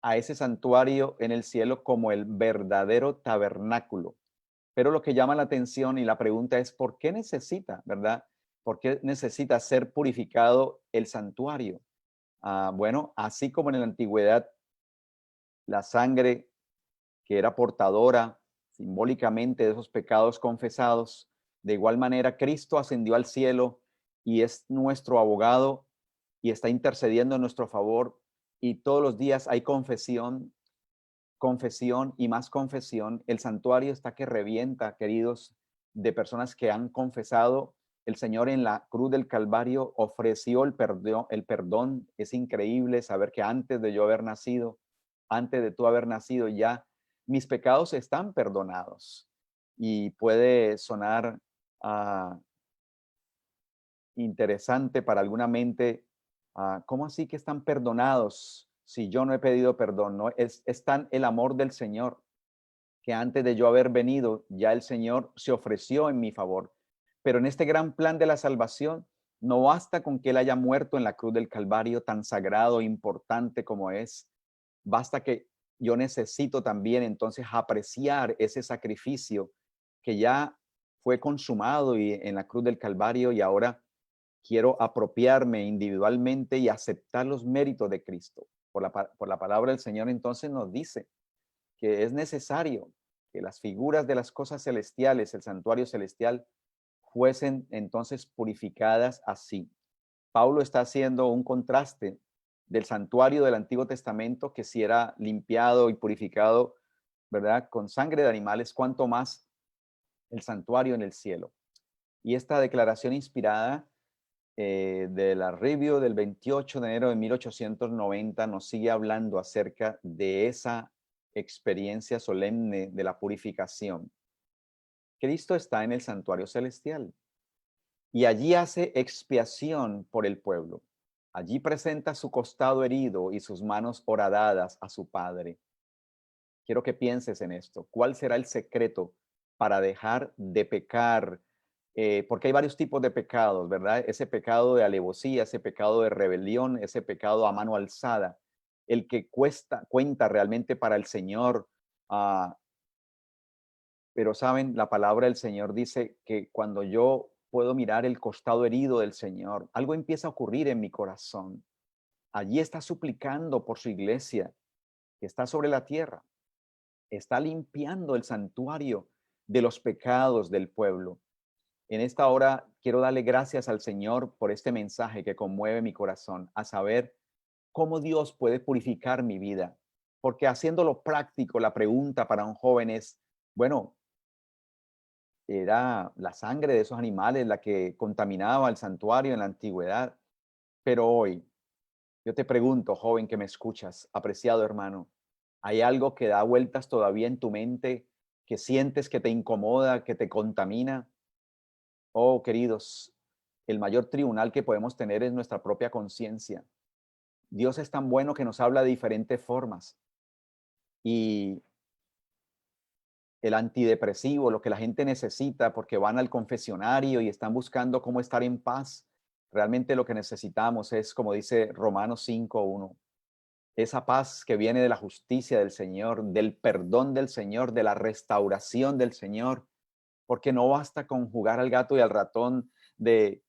a ese santuario en el cielo como el verdadero tabernáculo. Pero lo que llama la atención y la pregunta es, ¿por qué necesita, verdad? ¿Por qué necesita ser purificado el santuario? Bueno, así como en la antigüedad, la sangre que era portadora simbólicamente de esos pecados confesados, de igual manera Cristo ascendió al cielo y es nuestro abogado y está intercediendo en nuestro favor, y todos los días hay confesión, confesión y más confesión. El santuario está que revienta, queridos, de personas que han confesado. El Señor en la cruz del Calvario ofreció el perdón, el perdón. Es increíble saber que antes de yo haber nacido, antes de tú haber nacido, ya mis pecados están perdonados. Y puede sonar interesante para alguna mente. ¿Cómo así que están perdonados si yo no he pedido perdón? No es tan el amor del Señor que antes de yo haber venido, ya el Señor se ofreció en mi favor. Pero en este gran plan de la salvación, no basta con que Él haya muerto en la cruz del Calvario, tan sagrado e importante como es. Basta que yo necesito también entonces apreciar ese sacrificio que ya fue consumado y en la cruz del Calvario, y ahora quiero apropiarme individualmente y aceptar los méritos de Cristo. Por la palabra del Señor entonces nos dice que es necesario que las figuras de las cosas celestiales, el santuario celestial, fuesen entonces purificadas así. Pablo está haciendo un contraste del santuario del Antiguo Testamento, que si era limpiado y purificado, ¿verdad?, con sangre de animales, cuanto más el santuario en el cielo. Y esta declaración inspirada de la review del 28 de enero de 1890 nos sigue hablando acerca de esa experiencia solemne de la purificación. Cristo está en el santuario celestial y allí hace expiación por el pueblo. Allí presenta su costado herido y sus manos horadadas a su Padre. Quiero que pienses en esto. ¿Cuál será el secreto para dejar de pecar? Porque hay varios tipos de pecados, ¿verdad? Ese pecado de alevosía, ese pecado de rebelión, ese pecado a mano alzada, el que cuenta realmente para el Señor. Pero saben, la palabra del Señor dice que cuando yo puedo mirar el costado herido del Señor, algo empieza a ocurrir en mi corazón. Allí está suplicando por su iglesia que está sobre la tierra. Está limpiando el santuario de los pecados del pueblo. En esta hora quiero darle gracias al Señor por este mensaje que conmueve mi corazón, a saber cómo Dios puede purificar mi vida. Porque haciéndolo práctico, la pregunta para un joven es, bueno, era la sangre de esos animales la que contaminaba el santuario en la antigüedad. Pero hoy, yo te pregunto, joven que me escuchas, apreciado hermano, ¿hay algo que da vueltas todavía en tu mente, que sientes que te incomoda, que te contamina? Oh, queridos, el mayor tribunal que podemos tener es nuestra propia conciencia. Dios es tan bueno que nos habla de diferentes formas. Y el antidepresivo, lo que la gente necesita porque van al confesionario y están buscando cómo estar en paz, realmente lo que necesitamos es, como dice Romanos 5:1, esa paz que viene de la justicia del Señor, del perdón del Señor, de la restauración del Señor, porque no basta con jugar al gato y al ratón de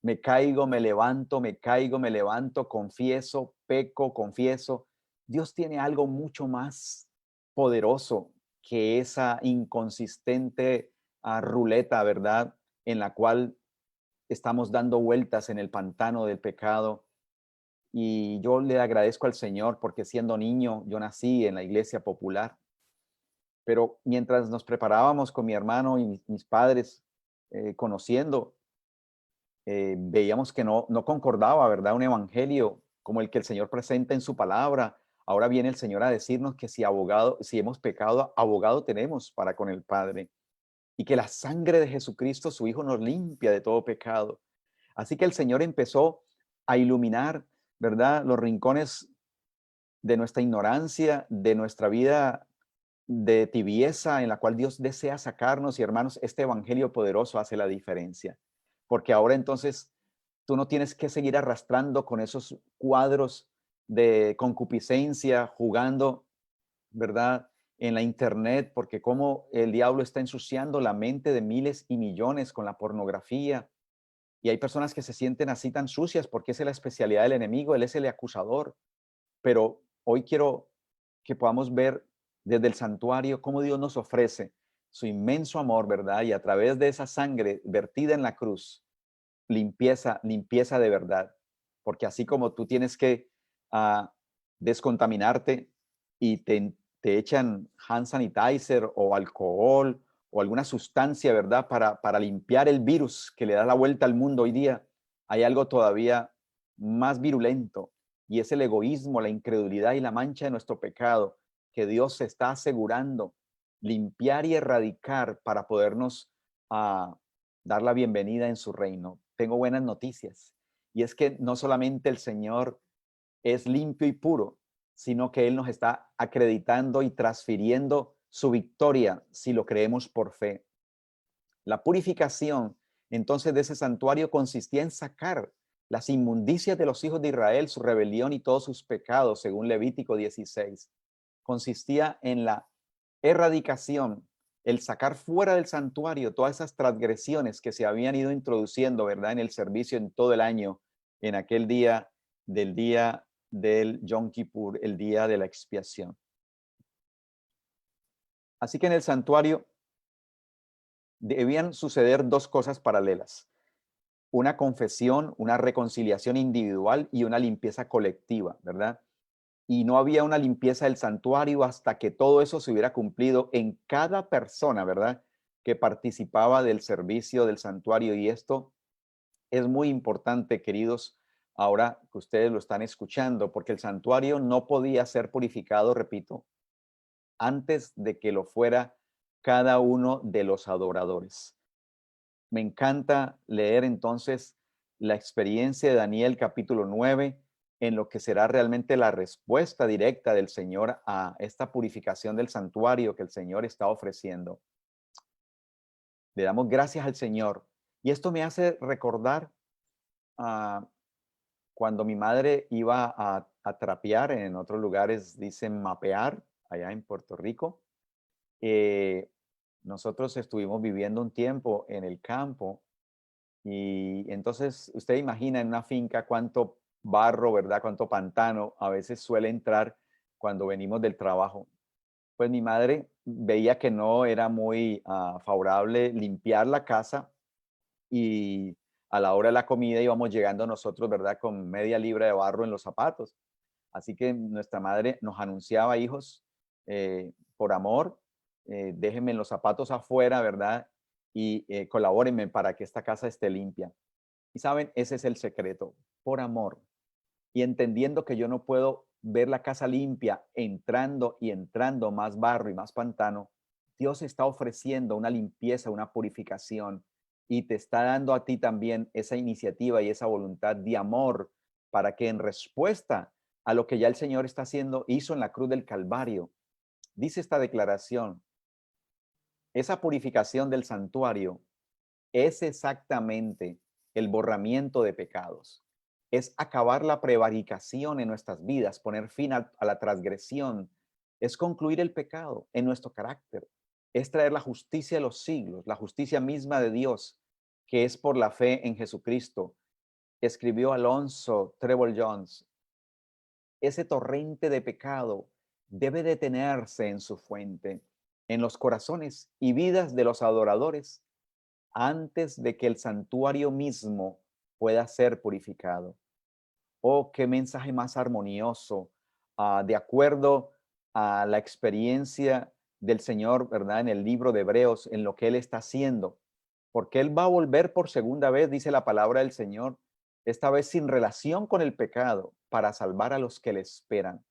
me caigo, me levanto, me caigo, me levanto, confieso, peco, confieso. Dios tiene algo mucho más poderoso que esa inconsistente ruleta, ¿verdad? En la cual estamos dando vueltas en el pantano del pecado. Y yo le agradezco al Señor porque siendo niño yo nací en la iglesia popular, pero mientras nos preparábamos con mi hermano y mis padres, conociendo, veíamos que no concordaba, ¿verdad? Un evangelio como el que el Señor presenta en su palabra. Ahora viene el Señor a decirnos que si hemos pecado, abogado tenemos para con el Padre y que la sangre de Jesucristo, su Hijo, nos limpia de todo pecado. Así que el Señor empezó a iluminar, ¿verdad? Los rincones de nuestra ignorancia, de nuestra vida de tibieza en la cual Dios desea sacarnos. Y hermanos, este evangelio poderoso hace la diferencia, porque ahora entonces tú no tienes que seguir arrastrando con esos cuadros de concupiscencia, jugando, ¿verdad? En la internet, porque como el diablo está ensuciando la mente de miles y millones con la pornografía. Y hay personas que se sienten así tan sucias porque esa es la especialidad del enemigo, él es el acusador. Pero hoy quiero que podamos ver desde el santuario cómo Dios nos ofrece su inmenso amor, ¿verdad? Y a través de esa sangre vertida en la cruz, limpieza, limpieza de verdad. Porque así como tú tienes que descontaminarte y te echan hand sanitizer o alcohol o alguna sustancia, ¿verdad? Para limpiar el virus que le da la vuelta al mundo hoy día, hay algo todavía más virulento y es el egoísmo, la incredulidad y la mancha de nuestro pecado que Dios se está asegurando limpiar y erradicar para podernos dar la bienvenida en su reino. Tengo buenas noticias y es que no solamente el Señor es limpio y puro, sino que Él nos está acreditando y transfiriendo su victoria si lo creemos por fe. La purificación entonces de ese santuario consistía en sacar las inmundicias de los hijos de Israel, su rebelión y todos sus pecados, según Levítico 16. Consistía en la erradicación, el sacar fuera del santuario todas esas transgresiones que se habían ido introduciendo, ¿verdad? En el servicio en todo el año, en aquel día del Yom Kippur, el día de la expiación. Así que en el santuario debían suceder dos cosas paralelas: una confesión, una reconciliación individual y una limpieza colectiva, ¿verdad? Y no había una limpieza del santuario hasta que todo eso se hubiera cumplido en cada persona, ¿verdad? Que participaba del servicio del santuario. Y esto es muy importante, queridos, ahora que ustedes lo están escuchando, porque el santuario no podía ser purificado, repito, antes de que lo fuera cada uno de los adoradores. Me encanta leer entonces la experiencia de Daniel capítulo 9 en lo que será realmente la respuesta directa del Señor a esta purificación del santuario que el Señor está ofreciendo. Le damos gracias al Señor. Y esto me hace recordar cuando mi madre iba a trapear, en otros lugares dicen mapear, allá en Puerto Rico. Nosotros estuvimos viviendo un tiempo en el campo. Y entonces usted imagina en una finca cuánto barro, ¿verdad? Cuánto pantano a veces suele entrar cuando venimos del trabajo. Pues mi madre veía que no era muy favorable limpiar la casa y a la hora de la comida íbamos llegando nosotros, ¿verdad? Con media libra de barro en los zapatos. Así que nuestra madre nos anunciaba: hijos, por amor, déjenme los zapatos afuera, ¿verdad? y colabórenme para que esta casa esté limpia. Y saben, ese es el secreto, por amor. Y entendiendo que yo no puedo ver la casa limpia entrando y entrando más barro y más pantano, Dios está ofreciendo una limpieza, una purificación y te está dando a ti también esa iniciativa y esa voluntad de amor para que en respuesta a lo que ya el Señor está haciendo, hizo en la cruz del Calvario, dice esta declaración, esa purificación del santuario es exactamente el borramiento de pecados. Es acabar la prevaricación en nuestras vidas, poner fin a la transgresión. Es concluir el pecado en nuestro carácter. Es traer la justicia de los siglos, la justicia misma de Dios, que es por la fe en Jesucristo. Escribió Alonso Trevor Jones, ese torrente de pecado debe detenerse en su fuente, en los corazones y vidas de los adoradores antes de que el santuario mismo pueda ser purificado. Oh, qué mensaje más armonioso, de acuerdo a la experiencia del Señor, ¿verdad? En el libro de Hebreos, en lo que Él está haciendo, porque Él va a volver por segunda vez, dice la palabra del Señor, esta vez sin relación con el pecado, para salvar a los que le esperan.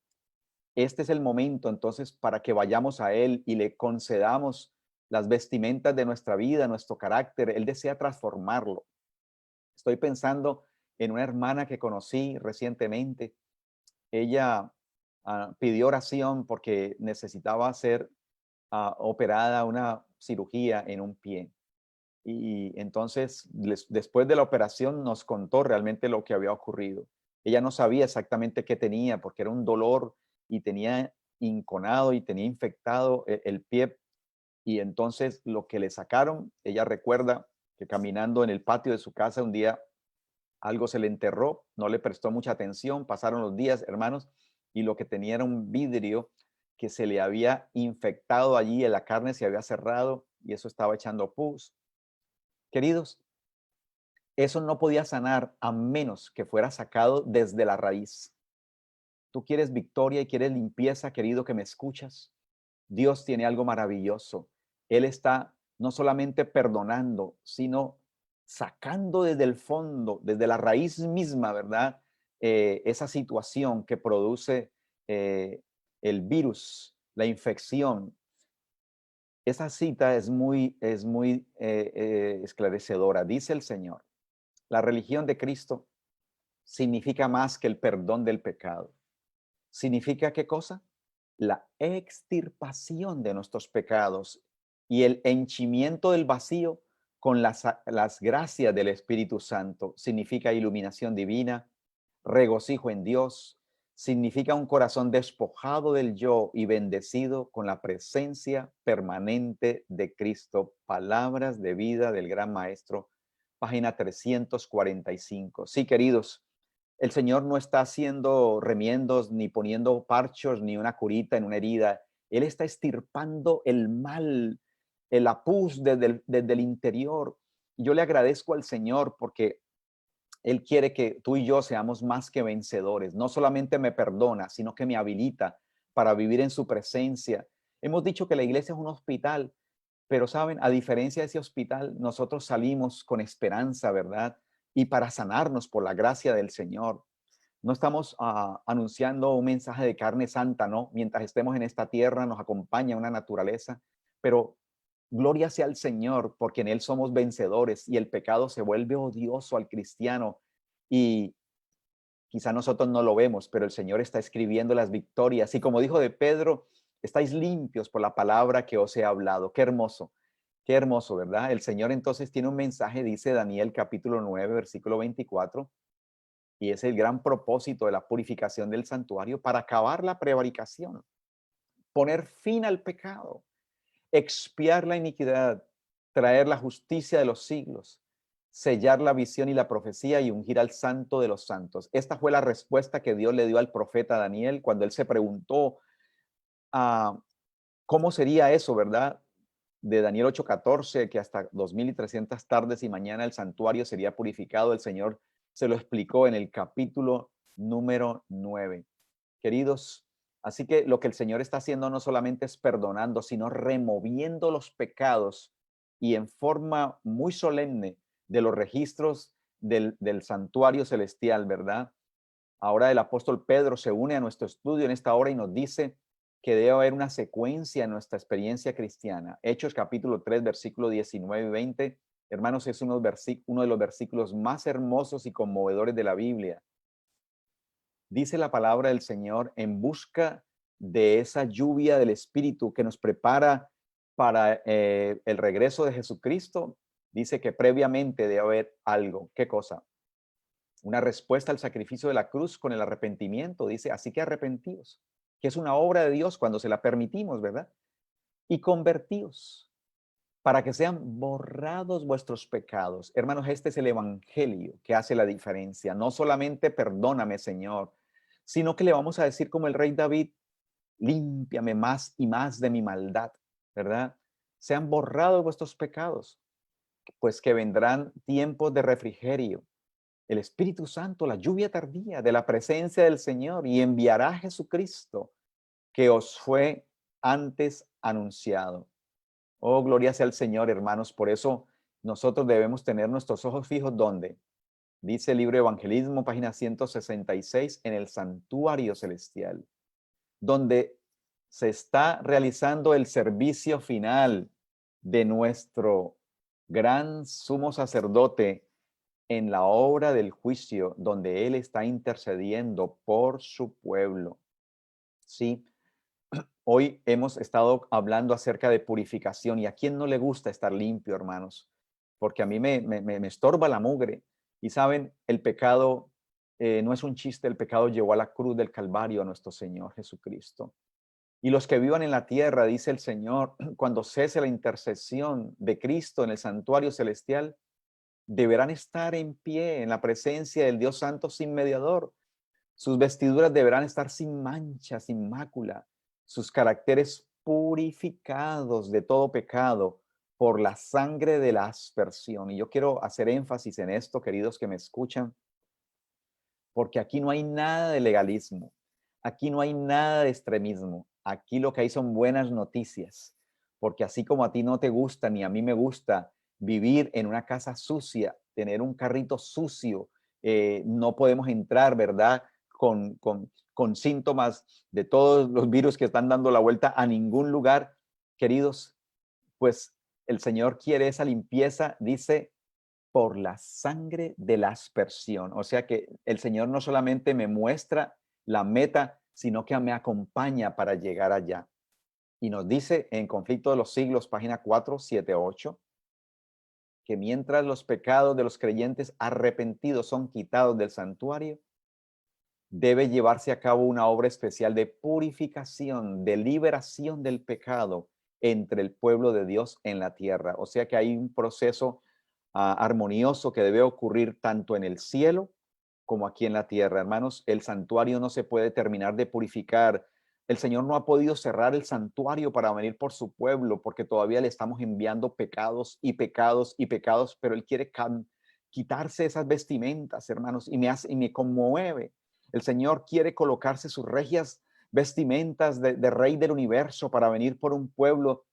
Este es el momento entonces para que vayamos a Él y le concedamos las vestimentas de nuestra vida, nuestro carácter. Él desea transformarlo. Estoy pensando en una hermana que conocí recientemente. Ella pidió oración porque necesitaba ser operada una cirugía en un pie. Y entonces, después de la operación, nos contó realmente lo que había ocurrido. Ella no sabía exactamente qué tenía porque era un dolor y tenía inconado y tenía infectado el pie. Y entonces lo que le sacaron, ella recuerda que caminando en el patio de su casa un día algo se le enterró, no le prestó mucha atención, pasaron los días, hermanos, y lo que tenía era un vidrio que se le había infectado allí, en la carne se había cerrado y eso estaba echando pus. Queridos, eso no podía sanar a menos que fuera sacado desde la raíz. Tú quieres victoria y quieres limpieza, querido, que me escuchas. Dios tiene algo maravilloso. Él está no solamente perdonando, sino sacando desde el fondo, desde la raíz misma, ¿verdad? Esa situación que produce el virus, la infección. Esa cita es muy esclarecedora. Dice el Señor, la religión de Cristo significa más que el perdón del pecado. ¿Significa qué cosa? La extirpación de nuestros pecados y el henchimiento del vacío con las gracias del Espíritu Santo. Significa iluminación divina, regocijo en Dios, significa un corazón despojado del yo y bendecido con la presencia permanente de Cristo. Palabras de vida del Gran Maestro, página 345. Sí, queridos, el Señor no está haciendo remiendos, ni poniendo parchos, ni una curita en una herida. Él está estirpando el mal, el apus desde el interior. Yo le agradezco al Señor porque Él quiere que tú y yo seamos más que vencedores. No solamente me perdona, sino que me habilita para vivir en su presencia. Hemos dicho que la iglesia es un hospital, pero saben, a diferencia de ese hospital, nosotros salimos con esperanza, ¿verdad? Y para sanarnos por la gracia del Señor. No estamos anunciando un mensaje de carne santa, ¿no? Mientras estemos en esta tierra nos acompaña una naturaleza, pero gloria sea al Señor, porque en Él somos vencedores y el pecado se vuelve odioso al cristiano y quizá nosotros no lo vemos, pero el Señor está escribiendo las victorias y como dijo de Pedro, estáis limpios por la palabra que os he hablado. Qué hermoso, ¿verdad? El Señor entonces tiene un mensaje, dice Daniel capítulo 9, versículo 24, y es el gran propósito de la purificación del santuario para acabar la prevaricación, poner fin al pecado, expiar la iniquidad, traer la justicia de los siglos, sellar la visión y la profecía y ungir al santo de los santos. Esta fue la respuesta que Dios le dio al profeta Daniel cuando él se preguntó cómo sería eso, ¿verdad? De Daniel 8:14, que hasta 2300 tardes y mañana el santuario sería purificado. El Señor se lo explicó en el capítulo número 9. Queridos, así que lo que el Señor está haciendo no solamente es perdonando, sino removiendo los pecados y en forma muy solemne de los registros del santuario celestial, ¿verdad? Ahora el apóstol Pedro se une a nuestro estudio en esta hora y nos dice que debe haber una secuencia en nuestra experiencia cristiana. Hechos capítulo 3, versículo 19 y 20. Hermanos, es uno de los versículos más hermosos y conmovedores de la Biblia. Dice la palabra del Señor: en busca de esa lluvia del Espíritu que nos prepara para el regreso de Jesucristo. Dice que previamente debe haber algo. ¿Qué cosa? Una respuesta al sacrificio de la cruz con el arrepentimiento. Dice, así que arrepentíos, que es una obra de Dios cuando se la permitimos, ¿verdad? Y convertíos, para que sean borrados vuestros pecados. Hermanos, este es el evangelio que hace la diferencia. No solamente perdóname, Señor, sino que le vamos a decir como el rey David: límpiame más y más de mi maldad, ¿verdad? Sean borrados vuestros pecados, pues que vendrán tiempos de refrigerio, el Espíritu Santo, la lluvia tardía de la presencia del Señor, y enviará a Jesucristo, que os fue antes anunciado. Oh, gloria sea al Señor, hermanos. Por eso nosotros debemos tener nuestros ojos fijos, ¿dónde? Dice el libro de Evangelismo, página 166, en el santuario celestial, donde se está realizando el servicio final de nuestro gran sumo sacerdote en la obra del juicio, donde Él está intercediendo por su pueblo. Sí, hoy hemos estado hablando acerca de purificación, y a quién no le gusta estar limpio, hermanos, porque a mí me estorba la mugre. Y saben, el pecado no es un chiste. El pecado llevó a la cruz del Calvario a nuestro Señor Jesucristo. Y los que vivan en la tierra, dice el Señor, cuando cese la intercesión de Cristo en el santuario celestial, deberán estar en pie en la presencia del Dios Santo sin mediador. Sus vestiduras deberán estar sin mancha, sin mácula, sus caracteres purificados de todo pecado por la sangre de la aspersión. Y yo quiero hacer énfasis en esto, queridos que me escuchan, porque aquí no hay nada de legalismo, aquí no hay nada de extremismo, aquí lo que hay son buenas noticias, porque así como a ti no te gusta ni a mí me gusta vivir en una casa sucia, tener un carrito sucio, no podemos entrar, ¿verdad? Con síntomas de todos los virus que están dando la vuelta a ningún lugar, queridos, pues el Señor quiere esa limpieza, dice, por la sangre de la aspersión. O sea que el Señor no solamente me muestra la meta, sino que me acompaña para llegar allá. Y nos dice en Conflicto de los Siglos, página 478, que mientras los pecados de los creyentes arrepentidos son quitados del santuario, debe llevarse a cabo una obra especial de purificación, de liberación del pecado entre el pueblo de Dios en la tierra. O sea que hay un proceso armonioso que debe ocurrir tanto en el cielo como aquí en la tierra. Hermanos, el santuario no se puede terminar de purificar. El Señor no ha podido cerrar el santuario para venir por su pueblo, porque todavía le estamos enviando pecados y pecados y pecados, pero Él quiere quitarse esas vestimentas, hermanos, y me conmueve. El Señor quiere colocarse sus regias vestimentas de Rey del universo para venir por un pueblo,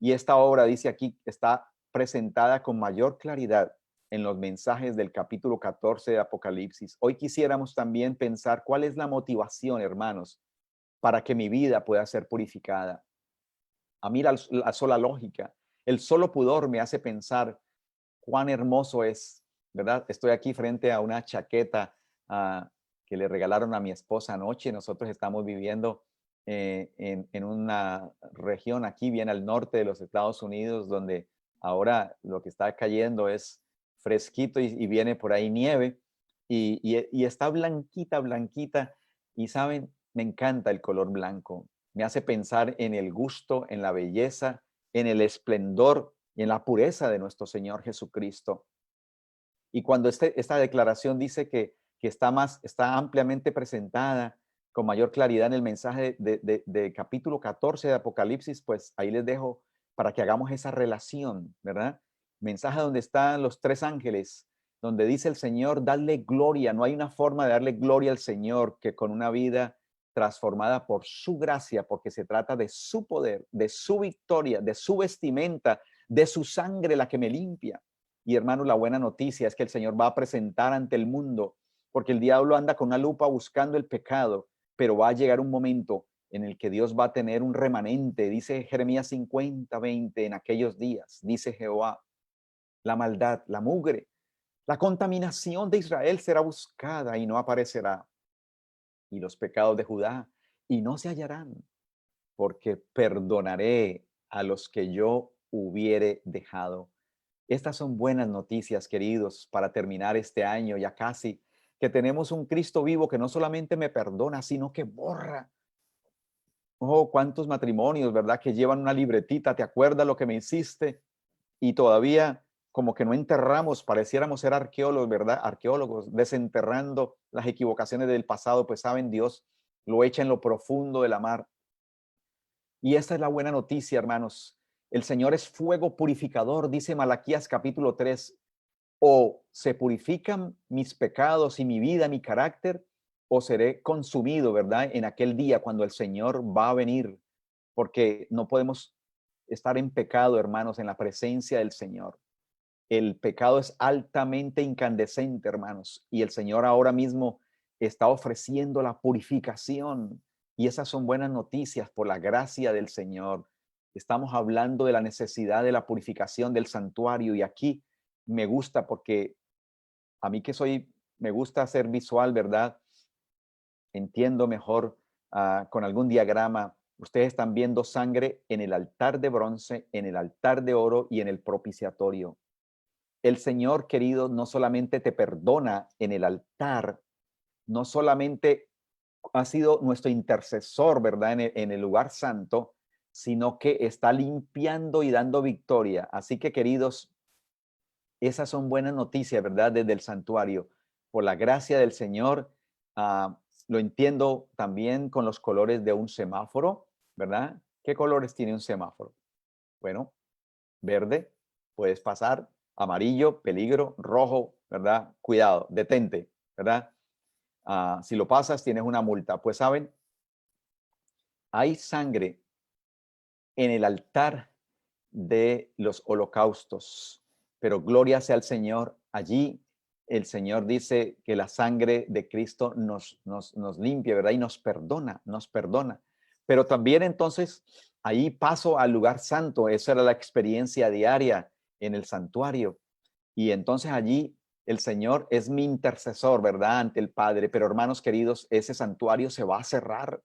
y esta obra, dice aquí, está presentada con mayor claridad en los mensajes del capítulo 14 de Apocalipsis. Hoy quisiéramos también pensar cuál es la motivación, hermanos, para que mi vida pueda ser purificada. A mí la sola lógica, el solo pudor me hace pensar cuán hermoso es, ¿verdad? Estoy aquí frente a una chaqueta que le regalaron a mi esposa anoche. Nosotros estamos viviendo en una región aquí bien al norte de los Estados Unidos, donde ahora lo que está cayendo es fresquito y viene por ahí nieve, y está blanquita, blanquita, y saben, me encanta el color blanco. Me hace pensar en el gusto, en la belleza, en el esplendor y en la pureza de nuestro Señor Jesucristo. Y cuando esta declaración dice que está ampliamente presentada con mayor claridad en el mensaje de capítulo 14 de Apocalipsis, pues ahí les dejo para que hagamos esa relación, ¿verdad? Mensaje donde están los tres ángeles, donde dice el Señor, dadle gloria. No hay una forma de darle gloria al Señor que con una vida transformada por su gracia, porque se trata de su poder, de su victoria, de su vestimenta, de su sangre la que me limpia. Y hermanos, la buena noticia es que el Señor va a presentar ante el mundo, porque el diablo anda con una lupa buscando el pecado, pero va a llegar un momento en el que Dios va a tener un remanente, dice Jeremías 50:20, en aquellos días, dice Jehová, la maldad, la mugre, la contaminación de Israel será buscada y no aparecerá, y los pecados de Judá, y no se hallarán, porque perdonaré a los que yo hubiere dejado. Estas son buenas noticias, queridos, para terminar este año ya casi, que tenemos un Cristo vivo que no solamente me perdona, sino que borra. Oh, cuántos matrimonios, ¿verdad? Que llevan una libretita, ¿te acuerdas lo que me hiciste? Y todavía como que no enterramos, pareciéramos ser arqueólogos, ¿verdad? Arqueólogos, desenterrando las equivocaciones del pasado, pues saben, Dios lo echa en lo profundo de la mar. Y esta es la buena noticia, hermanos. El Señor es fuego purificador, dice Malaquías capítulo 3. O se purifican mis pecados y mi vida, mi carácter, o seré consumido, ¿verdad? En aquel día cuando el Señor va a venir, porque no podemos estar en pecado, hermanos, en la presencia del Señor. El pecado es altamente incandescente, hermanos, y el Señor ahora mismo está ofreciendo la purificación. Y esas son buenas noticias por la gracia del Señor. Estamos hablando de la necesidad de la purificación del santuario, y aquí me gusta porque a mí que me gusta ser visual, ¿verdad? Entiendo mejor con algún diagrama. Ustedes están viendo sangre en el altar de bronce, en el altar de oro y en el propiciatorio. El Señor, querido, no solamente te perdona en el altar, no solamente ha sido nuestro intercesor, ¿verdad? En el lugar santo, sino que está limpiando y dando victoria. Así que, queridos, esas son buenas noticias, ¿verdad? Desde el santuario. Por la gracia del Señor, lo entiendo también con los colores de un semáforo, ¿verdad? ¿Qué colores tiene un semáforo? Bueno, verde, puedes pasar, amarillo, peligro, rojo, ¿verdad? Cuidado, detente, ¿verdad? Si lo pasas, tienes una multa. Pues saben, hay sangre en el altar de los holocaustos, pero gloria sea al Señor. Allí el Señor dice que la sangre de Cristo nos limpia, ¿verdad? Y nos perdona, nos perdona. Pero también entonces ahí paso al lugar santo. Esa era la experiencia diaria en el santuario. Y entonces allí el Señor es mi intercesor, ¿verdad? Ante el Padre. Pero hermanos queridos, ese santuario se va a cerrar.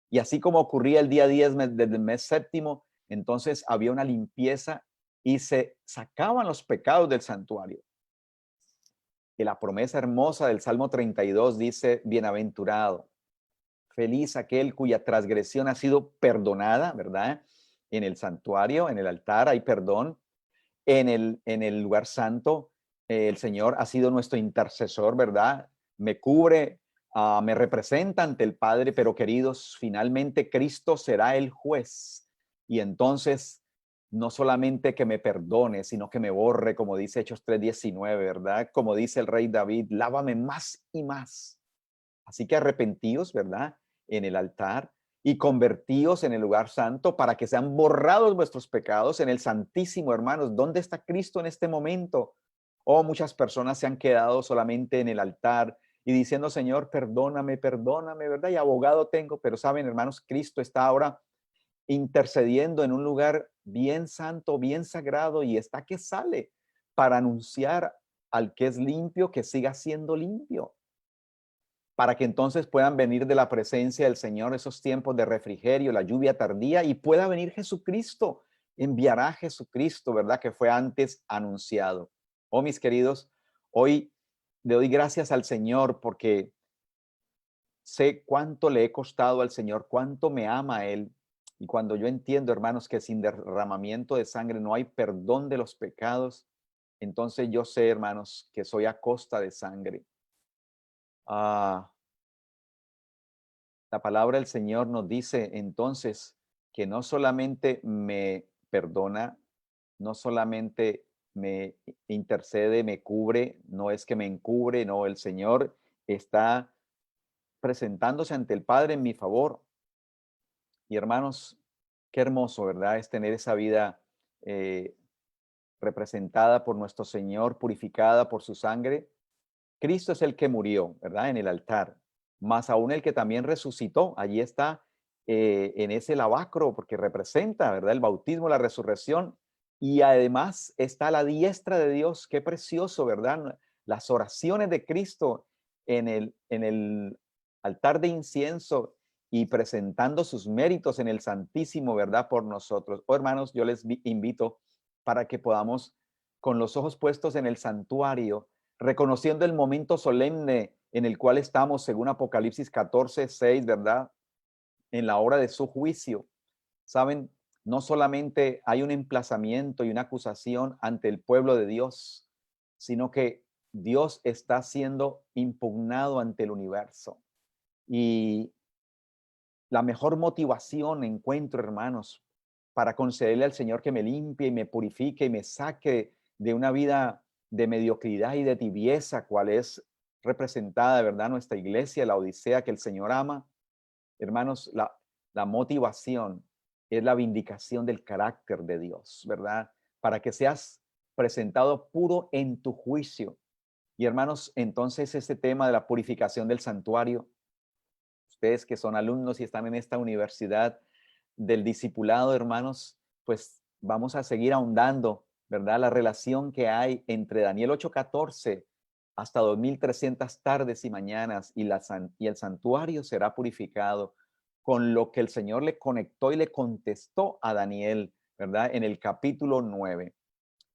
Y así como ocurría el día 10 del mes séptimo, entonces había una limpieza y se sacaban los pecados del santuario. Y la promesa hermosa del Salmo 32 dice, bienaventurado, feliz aquel cuya transgresión ha sido perdonada, ¿verdad? En el santuario, en el altar hay perdón. En el lugar santo, el Señor ha sido nuestro intercesor, ¿verdad? Me cubre, me representa ante el Padre, pero queridos, finalmente Cristo será el juez. Y entonces, no solamente que me perdone, sino que me borre, como dice Hechos 3:19, ¿verdad? Como dice el rey David, lávame más y más. Así que arrepentíos, ¿verdad? En el altar y convertíos en el lugar santo para que sean borrados vuestros pecados en el Santísimo, hermanos. ¿Dónde está Cristo en este momento? Oh, muchas personas se han quedado solamente en el altar y diciendo, Señor, perdóname, perdóname, ¿verdad? Y abogado tengo, pero saben, hermanos, Cristo está ahora intercediendo en un lugar bien santo, bien sagrado, y está que sale para anunciar al que es limpio que siga siendo limpio, para que entonces puedan venir de la presencia del Señor esos tiempos de refrigerio, la lluvia tardía, y pueda venir Jesucristo, enviará a Jesucristo, ¿verdad? Que fue antes anunciado. Oh, mis queridos, hoy le doy gracias al Señor porque sé cuánto le he costado al Señor, cuánto me ama a Él. Y cuando yo entiendo, hermanos, que sin derramamiento de sangre no hay perdón de los pecados, entonces yo sé, hermanos, que soy a costa de sangre. La palabra del Señor nos dice entonces que no solamente me perdona, no solamente me intercede, me cubre, no es que me encubre, no, el Señor está presentándose ante el Padre en mi favor. Y hermanos, qué hermoso, ¿verdad? Es tener esa vida representada por nuestro Señor, purificada por su sangre. Cristo es el que murió, ¿verdad? En el altar, más aún el que también resucitó. Allí está en ese lavacro, porque representa, ¿verdad? El bautismo, la resurrección, y además está a la diestra de Dios. Qué precioso, ¿verdad? Las oraciones de Cristo en el altar de incienso y presentando sus méritos en el Santísimo, ¿verdad? Por nosotros. Oh, hermanos, yo les invito para que podamos, con los ojos puestos en el santuario, reconociendo el momento solemne en el cual estamos, según Apocalipsis 14:6, ¿verdad? En la hora de su juicio. Saben, no solamente hay un emplazamiento y una acusación ante el pueblo de Dios, sino que Dios está siendo impugnado ante el universo. Y la mejor motivación encuentro, hermanos, para concederle al Señor que me limpie y me purifique y me saque de una vida de mediocridad y de tibieza, cual es representada, de verdad, nuestra iglesia, la Odisea que el Señor ama. Hermanos, la motivación es la vindicación del carácter de Dios, ¿verdad? Para que seas presentado puro en tu juicio. Y hermanos, entonces este tema de la purificación del santuario, ustedes que son alumnos y están en esta universidad del discipulado, hermanos, pues vamos a seguir ahondando, ¿verdad? La relación que hay entre Daniel 8:14 hasta 2300 tardes y mañanas y el santuario será purificado, con lo que el Señor le conectó y le contestó a Daniel, ¿verdad? En el capítulo 9.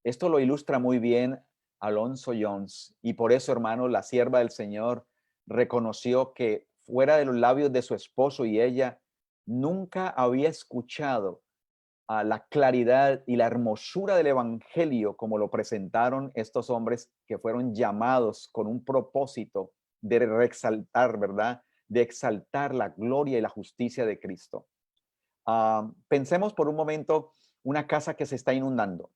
Esto lo ilustra muy bien Alonso Jones, y por eso, hermano, la sierva del Señor reconoció que fuera de los labios de su esposo y ella nunca había escuchado a la claridad y la hermosura del evangelio como lo presentaron estos hombres que fueron llamados con un propósito de reexaltar, ¿verdad? De exaltar la gloria y la justicia de Cristo. Pensemos por un momento una casa que se está inundando,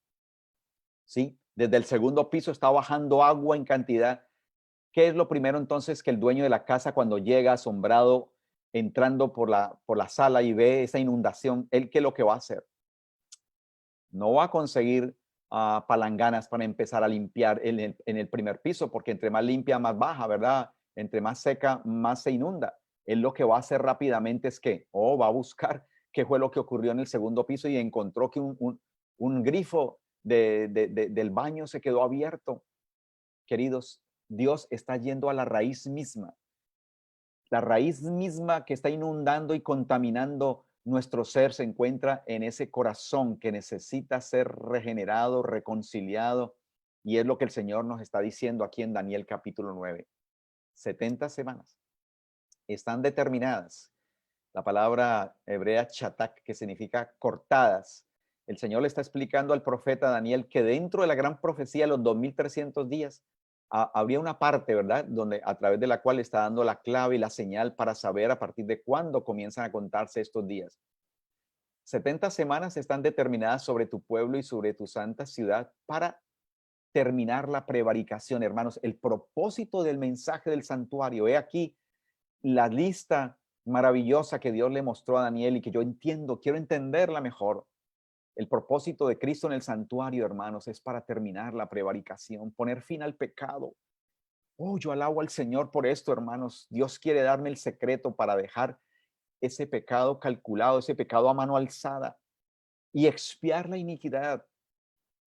¿sí? Desde el segundo piso está bajando agua en cantidad. ¿Qué es lo primero entonces que el dueño de la casa, cuando llega asombrado, entrando por la sala y ve esa inundación, él qué es lo que va a hacer? No va a conseguir palanganas para empezar a limpiar en el primer piso, porque entre más limpia, más baja, ¿verdad? Entre más seca, más se inunda. Él lo que va a hacer rápidamente es que, va a buscar qué fue lo que ocurrió en el segundo piso y encontró que un grifo del baño se quedó abierto. Queridos, Dios está yendo a la raíz misma. La raíz misma que está inundando y contaminando nuestro ser se encuentra en ese corazón que necesita ser regenerado, reconciliado. Y es lo que el Señor nos está diciendo aquí en Daniel capítulo 9. 70 semanas están determinadas. La palabra hebrea chatak, que significa cortadas. El Señor le está explicando al profeta Daniel que dentro de la gran profecía, los 2300 días, habría una parte, ¿verdad? Donde a través de la cual está dando la clave y la señal para saber a partir de cuándo comienzan a contarse estos días. 70 semanas están determinadas sobre tu pueblo y sobre tu santa ciudad para terminar la prevaricación, hermanos. El propósito del mensaje del santuario, he aquí la lista maravillosa que Dios le mostró a Daniel y que yo entiendo, quiero entenderla mejor. El propósito de Cristo en el santuario, hermanos, es para terminar la prevaricación, poner fin al pecado. Yo alabo al Señor por esto, hermanos. Dios quiere darme el secreto para dejar ese pecado calculado, ese pecado a mano alzada y expiar la iniquidad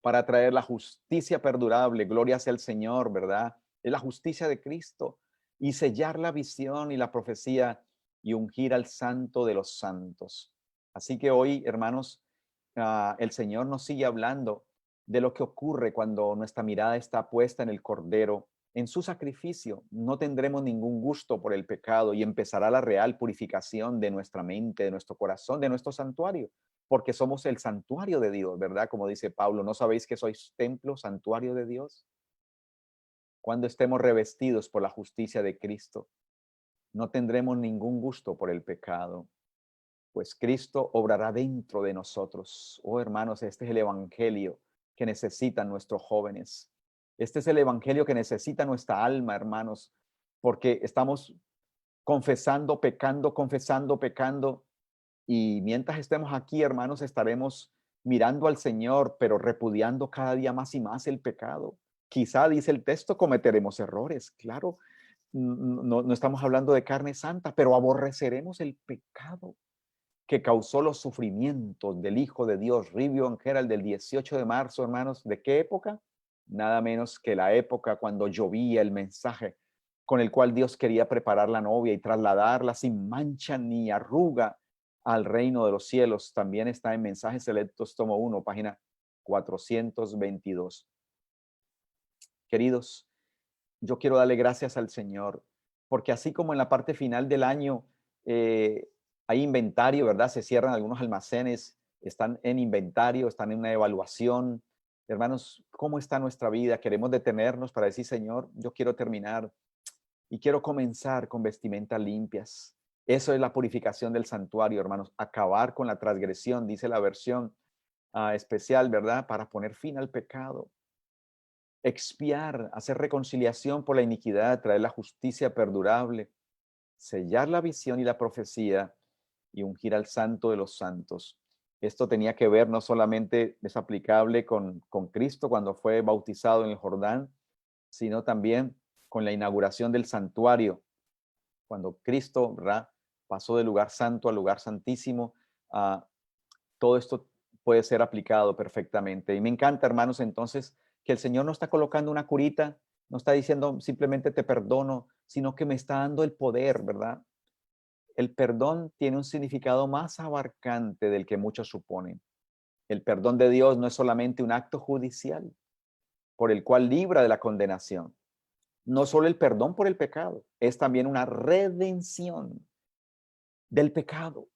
para traer la justicia perdurable. Gloria sea el Señor, ¿verdad? Es la justicia de Cristo, y sellar la visión y la profecía y ungir al santo de los santos. Así que hoy, hermanos, el Señor nos sigue hablando de lo que ocurre cuando nuestra mirada está puesta en el Cordero, en su sacrificio. No tendremos ningún gusto por el pecado y empezará la real purificación de nuestra mente, de nuestro corazón, de nuestro santuario, porque somos el santuario de Dios, ¿verdad? Como dice Pablo, ¿no sabéis que sois templo, santuario de Dios? Cuando estemos revestidos por la justicia de Cristo, no tendremos ningún gusto por el pecado, pues Cristo obrará dentro de nosotros. Oh, hermanos, este es el evangelio que necesitan nuestros jóvenes. Este es el evangelio que necesita nuestra alma, hermanos, porque estamos confesando, pecando, y mientras estemos aquí, hermanos, estaremos mirando al Señor, pero repudiando cada día más y más el pecado. Quizá, dice el texto, cometeremos errores, claro. No estamos hablando de carne santa, pero aborreceremos el pecado que causó los sufrimientos del Hijo de Dios. Review and Herald del 18 de marzo, hermanos. ¿De qué época? Nada menos que la época cuando llovía el mensaje con el cual Dios quería preparar la novia y trasladarla sin mancha ni arruga al reino de los cielos. También está en Mensajes Selectos, tomo 1, página 422. Queridos, yo quiero darle gracias al Señor, porque así como en la parte final del año hay inventario, ¿verdad? Se cierran algunos almacenes, están en inventario, están en una evaluación. Hermanos, ¿cómo está nuestra vida? Queremos detenernos para decir, Señor, yo quiero terminar y quiero comenzar con vestimentas limpias. Eso es la purificación del santuario, hermanos. Acabar con la transgresión, dice la versión especial, ¿verdad? Para poner fin al pecado. Expiar, hacer reconciliación por la iniquidad, traer la justicia perdurable, sellar la visión y la profecía y ungir al santo de los santos. Esto tenía que ver, no solamente es aplicable con Cristo cuando fue bautizado en el Jordán, sino también con la inauguración del santuario, cuando Cristo, ¿verdad?, pasó del lugar santo al lugar santísimo. Todo esto puede ser aplicado perfectamente. Y me encanta, hermanos, entonces, que el Señor no está colocando una curita, no está diciendo simplemente te perdono, sino que me está dando el poder, ¿verdad? El perdón tiene un significado más abarcante del que muchos suponen. El perdón de Dios no es solamente un acto judicial por el cual libra de la condenación. No solo el perdón por el pecado, es también una redención del pecado.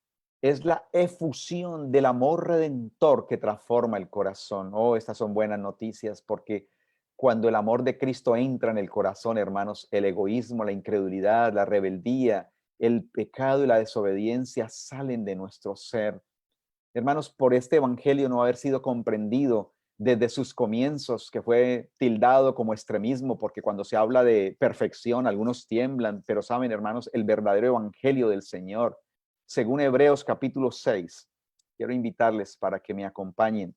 Es la efusión del amor redentor que transforma el corazón. Oh, estas son buenas noticias, porque cuando el amor de Cristo entra en el corazón, hermanos, el egoísmo, la incredulidad, la rebeldía, el pecado y la desobediencia salen de nuestro ser. Hermanos, por este evangelio no haber sido comprendido desde sus comienzos, que fue tildado como extremismo, porque cuando se habla de perfección, algunos tiemblan, pero saben, hermanos, el verdadero evangelio del Señor, según Hebreos capítulo 6, quiero invitarles para que me acompañen.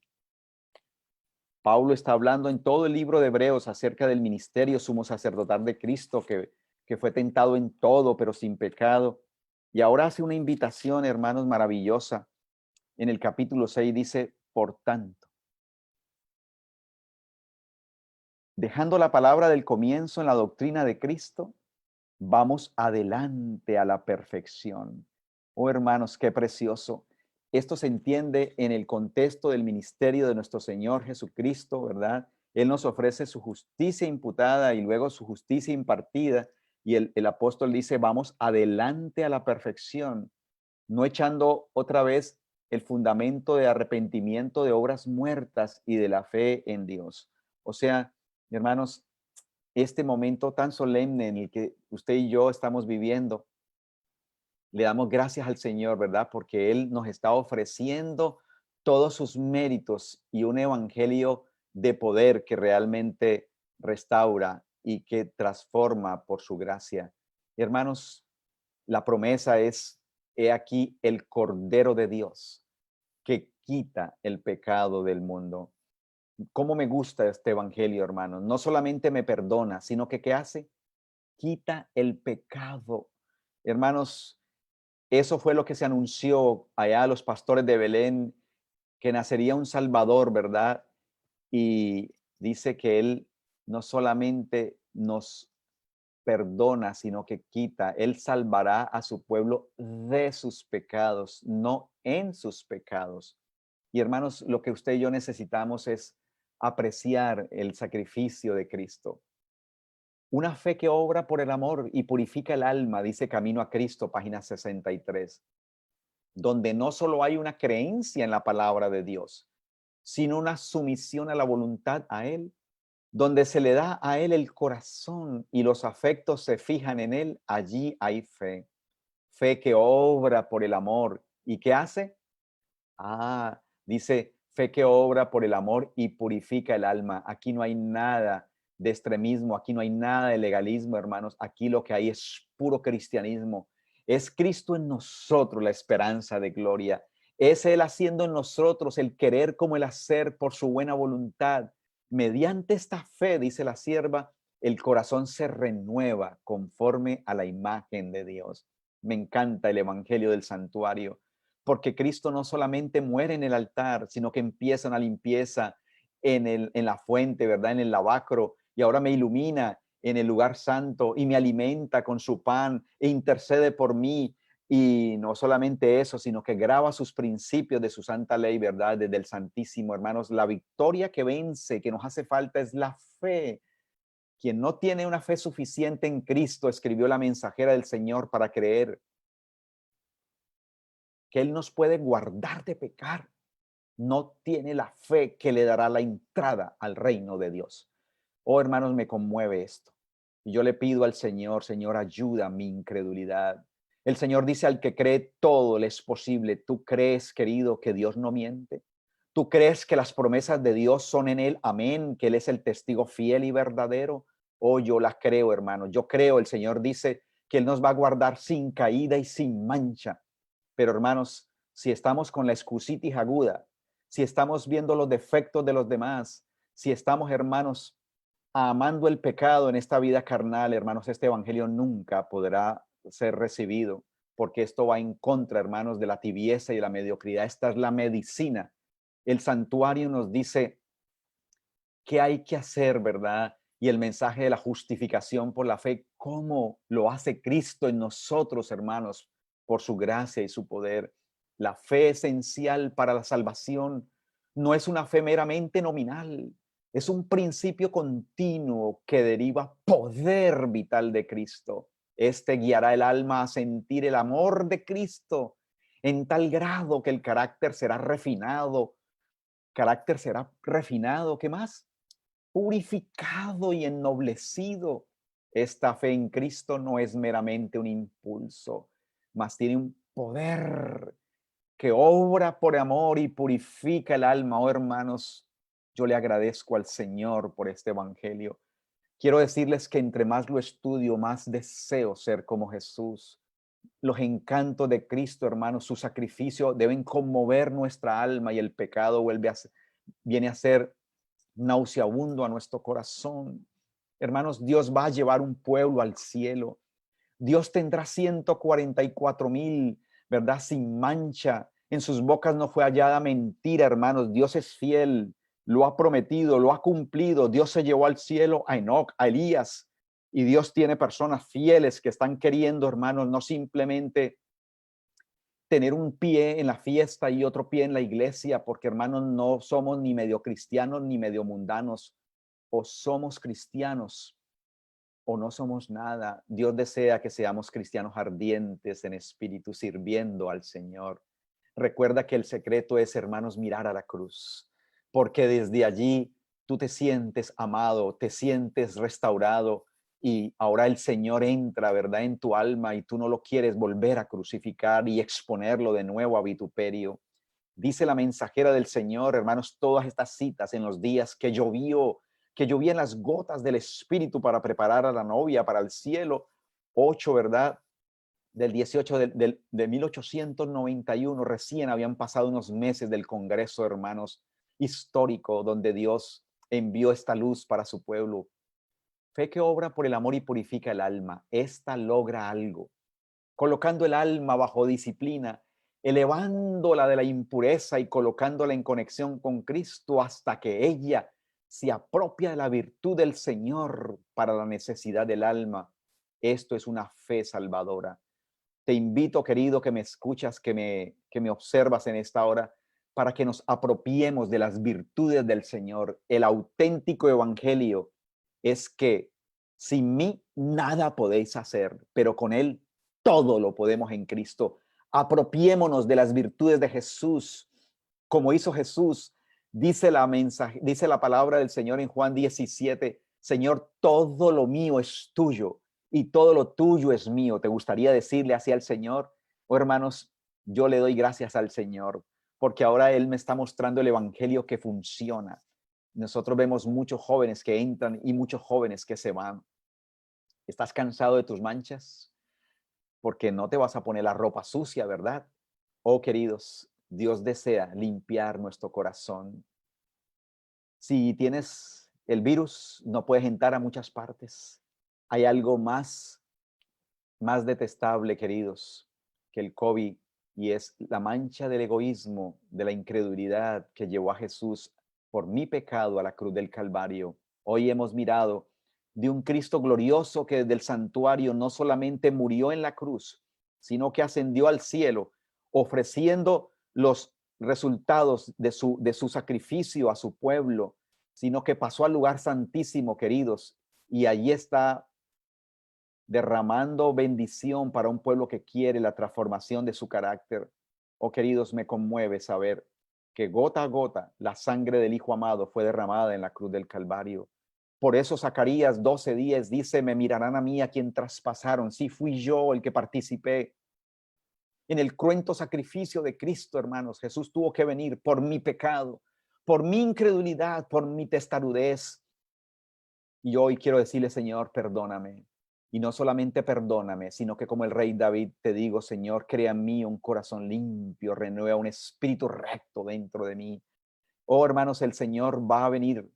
Pablo está hablando en todo el libro de Hebreos acerca del ministerio sumo sacerdotal de Cristo, que fue tentado en todo, pero sin pecado. Y ahora hace una invitación, hermanos, maravillosa. En el capítulo 6 dice, por tanto, dejando la palabra del comienzo en la doctrina de Cristo, vamos adelante a la perfección. Oh, hermanos, qué precioso. Esto se entiende en el contexto del ministerio de nuestro Señor Jesucristo, ¿verdad? Él nos ofrece su justicia imputada y luego su justicia impartida. Y el apóstol dice, vamos adelante a la perfección, no echando otra vez el fundamento de arrepentimiento de obras muertas y de la fe en Dios. O sea, hermanos, este momento tan solemne en el que usted y yo estamos viviendo, le damos gracias al Señor, ¿verdad? Porque Él nos está ofreciendo todos sus méritos y un evangelio de poder que realmente restaura y que transforma por su gracia. Hermanos, la promesa es, he aquí el Cordero de Dios que quita el pecado del mundo. ¿Cómo me gusta este evangelio, hermanos? No solamente me perdona, sino que ¿qué hace? Quita el pecado. Hermanos, eso fue lo que se anunció allá a los pastores de Belén, que nacería un Salvador, ¿verdad? Y dice que Él no solamente nos perdona, sino que quita. Él salvará a su pueblo de sus pecados, no en sus pecados. Y hermanos, lo que usted y yo necesitamos es apreciar el sacrificio de Cristo. Una fe que obra por el amor y purifica el alma, dice Camino a Cristo, página 63, donde no solo hay una creencia en la palabra de Dios, sino una sumisión a la voluntad a Él, donde se le da a Él el corazón y los afectos se fijan en Él, allí hay fe. Fe que obra por el amor. ¿Y qué hace? Dice, fe que obra por el amor y purifica el alma. Aquí no hay nada de extremismo, aquí no hay nada de legalismo, hermanos. Aquí lo que hay es puro cristianismo. Es Cristo en nosotros la esperanza de gloria. Es Él haciendo en nosotros el querer como el hacer por su buena voluntad. Mediante esta fe, dice la sierva, el corazón se renueva conforme a la imagen de Dios. Me encanta el evangelio del santuario, porque Cristo no solamente muere en el altar, sino que empieza una limpieza en la fuente, ¿verdad? En el lavacro, y ahora me ilumina en el lugar santo y me alimenta con su pan e intercede por mí. Y no solamente eso, sino que graba sus principios de su santa ley, ¿verdad? Desde el Santísimo, hermanos. La victoria que vence, que nos hace falta, es la fe. Quien no tiene una fe suficiente en Cristo, escribió la mensajera del Señor, para creer que Él nos puede guardar de pecar, no tiene la fe que le dará la entrada al reino de Dios. Oh, hermanos, me conmueve esto. Y yo le pido al Señor, Señor, ayuda a mi incredulidad. El Señor dice: al que cree, todo le es posible. ¿Tú crees, querido, que Dios no miente? ¿Tú crees que las promesas de Dios son en Él? Amén, que Él es el testigo fiel y verdadero. Oh, yo las creo, hermano. Yo creo, el Señor dice que Él nos va a guardar sin caída y sin mancha. Pero, hermanos, si estamos con la excusitis aguda, si estamos viendo los defectos de los demás, si estamos, hermanos, amando el pecado en esta vida carnal, hermanos, este evangelio nunca podrá ser recibido, porque esto va en contra, hermanos, de la tibieza y la mediocridad. Esta es la medicina. El santuario nos dice qué hay que hacer, ¿verdad? Y el mensaje de la justificación por la fe, cómo lo hace Cristo en nosotros, hermanos, por su gracia y su poder. La fe esencial para la salvación no es una fe meramente nominal, es un principio continuo que deriva poder vital de Cristo. Este guiará el alma a sentir el amor de Cristo en tal grado que el carácter será refinado. ¿Qué más? Purificado y ennoblecido. Esta fe en Cristo no es meramente un impulso, mas tiene un poder que obra por amor y purifica el alma. Oh, hermanos, yo le agradezco al Señor por este evangelio. Quiero decirles que entre más lo estudio, más deseo ser como Jesús. Los encantos de Cristo, hermanos, su sacrificio deben conmover nuestra alma, y el pecado viene a ser nauseabundo a nuestro corazón. Hermanos, Dios va a llevar un pueblo al cielo. Dios tendrá 144,000, ¿verdad? Sin mancha. En sus bocas no fue hallada mentira, hermanos. Dios es fiel, lo ha prometido, lo ha cumplido. Dios se llevó al cielo a Enoc, a Elías, y Dios tiene personas fieles que están queriendo, hermanos, no simplemente tener un pie en la fiesta y otro pie en la iglesia, porque, hermanos, no somos ni medio cristianos ni medio mundanos. O somos cristianos o no somos nada. Dios desea que seamos cristianos ardientes en espíritu, sirviendo al Señor. Recuerda que el secreto es, hermanos, mirar a la cruz, porque desde allí tú te sientes amado, te sientes restaurado, y ahora el Señor entra, ¿verdad?, en tu alma, y tú no lo quieres volver a crucificar y exponerlo de nuevo a vituperio. Dice la mensajera del Señor, hermanos, todas estas citas en los días que llovían las gotas del Espíritu para preparar a la novia para el cielo. 8, ¿verdad? Del 18 de 1891, recién habían pasado unos meses del Congreso, hermanos, histórico, donde Dios envió esta luz para su pueblo. Fe que obra por el amor y purifica el alma. Esta logra algo, colocando el alma bajo disciplina, elevándola de la impureza y colocándola en conexión con Cristo, hasta que ella se apropia de la virtud del Señor para la necesidad del alma. Esto es una fe salvadora. Te invito, querido, que me escuchas, que me observas en esta hora, para que nos apropiemos de las virtudes del Señor. El auténtico evangelio es que sin mí nada podéis hacer, pero con Él todo lo podemos en Cristo. Apropiémonos de las virtudes de Jesús, como hizo Jesús. Dice la palabra del Señor en Juan 17: Señor, todo lo mío es tuyo y todo lo tuyo es mío. ¿Te gustaría decirle así al Señor? Oh, hermanos, yo le doy gracias al Señor, porque ahora Él me está mostrando el evangelio que funciona. Nosotros vemos muchos jóvenes que entran y muchos jóvenes que se van. ¿Estás cansado de tus manchas? Porque no te vas a poner la ropa sucia, ¿verdad? Oh, queridos, Dios desea limpiar nuestro corazón. Si tienes el virus, no puedes entrar a muchas partes. Hay algo más detestable, queridos, que el COVID, y es la mancha del egoísmo, de la incredulidad que llevó a Jesús por mi pecado a la cruz del Calvario. Hoy hemos mirado de un Cristo glorioso que desde el santuario no solamente murió en la cruz, sino que ascendió al cielo, ofreciendo los resultados de su sacrificio a su pueblo, sino que pasó al lugar santísimo, queridos, y allí está derramando bendición para un pueblo que quiere la transformación de su carácter. Oh, queridos, me conmueve saber que gota a gota la sangre del Hijo amado fue derramada en la cruz del Calvario. Por eso Zacarías 12:10 dice, me mirarán a mí a quien traspasaron. Sí, fui yo el que participé en el cruento sacrificio de Cristo, hermanos. Jesús tuvo que venir por mi pecado, por mi incredulidad, por mi testarudez. Y hoy quiero decirle, Señor, perdóname. Y no solamente perdóname, sino que como el rey David te digo, Señor, crea en mí un corazón limpio, renueva un espíritu recto dentro de mí. Oh, hermanos, el Señor va a venir,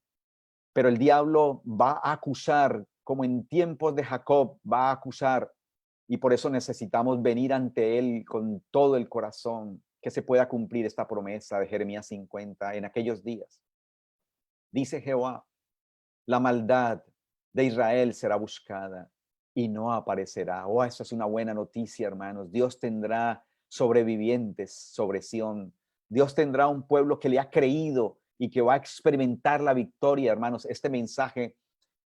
pero el diablo va a acusar, como en tiempos de Jacob, va a acusar. Y por eso necesitamos venir ante Él con todo el corazón, que se pueda cumplir esta promesa de Jeremías 50 en aquellos días. Dice Jehová, la maldad de Israel será buscada y no aparecerá. Oh, eso es una buena noticia, hermanos. Dios tendrá sobrevivientes sobre Sión. Dios tendrá un pueblo que le ha creído y que va a experimentar la victoria, hermanos. Este mensaje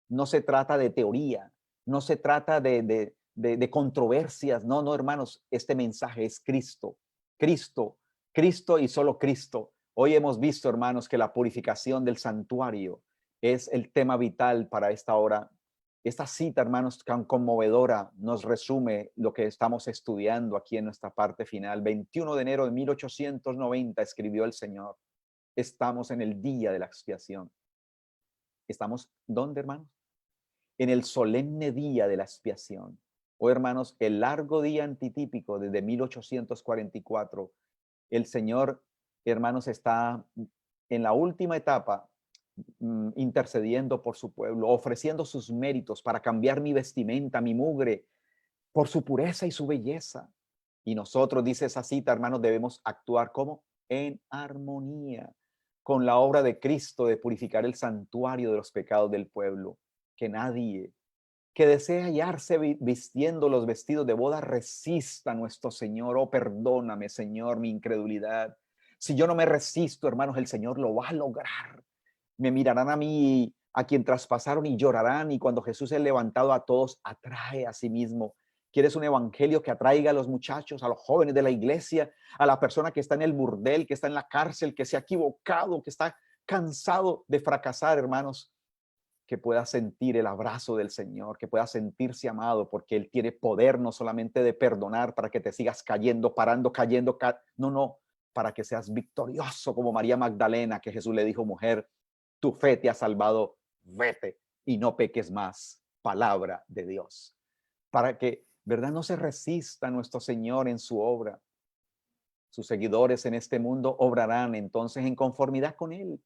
no se trata de teoría, no se trata de controversias. No, no, hermanos, este mensaje es Cristo, Cristo, Cristo y solo Cristo. Hoy hemos visto, hermanos, que la purificación del santuario es el tema vital para esta hora. Esta cita, hermanos, tan conmovedora nos resume lo que estamos estudiando aquí en nuestra parte final. 21 de enero de 1890 escribió el Señor. Estamos en el día de la expiación. ¿Estamos dónde, hermanos? En el solemne día de la expiación. Oh, hermanos, el largo día antitípico desde 1844. El Señor, hermanos, está en la última etapa intercediendo por su pueblo, ofreciendo sus méritos para cambiar mi vestimenta, mi mugre, por su pureza y su belleza. Y nosotros, dice esa cita, hermanos, debemos actuar como en armonía con la obra de Cristo de purificar el santuario de los pecados del pueblo. Que nadie que desea hallarse vistiendo los vestidos de boda resista a nuestro Señor. Oh, perdóname, Señor, mi incredulidad. Si yo no me resisto, hermanos, el Señor lo va a lograr. Me mirarán a mí, a quien traspasaron, y llorarán. Y cuando Jesús es levantado, a todos atrae a sí mismo. ¿Quieres un evangelio que atraiga a los muchachos, a los jóvenes de la iglesia, a la persona que está en el burdel, que está en la cárcel, que se ha equivocado, que está cansado de fracasar, hermanos? Que pueda sentir el abrazo del Señor, que pueda sentirse amado, porque Él tiene poder no solamente de perdonar para que te sigas cayendo, parando, cayendo, no, para que seas victorioso como María Magdalena, que Jesús le dijo, mujer, tu fe te ha salvado, vete y no peques más. Palabra de Dios. Para que, ¿verdad? No se resista a nuestro Señor en su obra. Sus seguidores en este mundo obrarán entonces en conformidad con Él.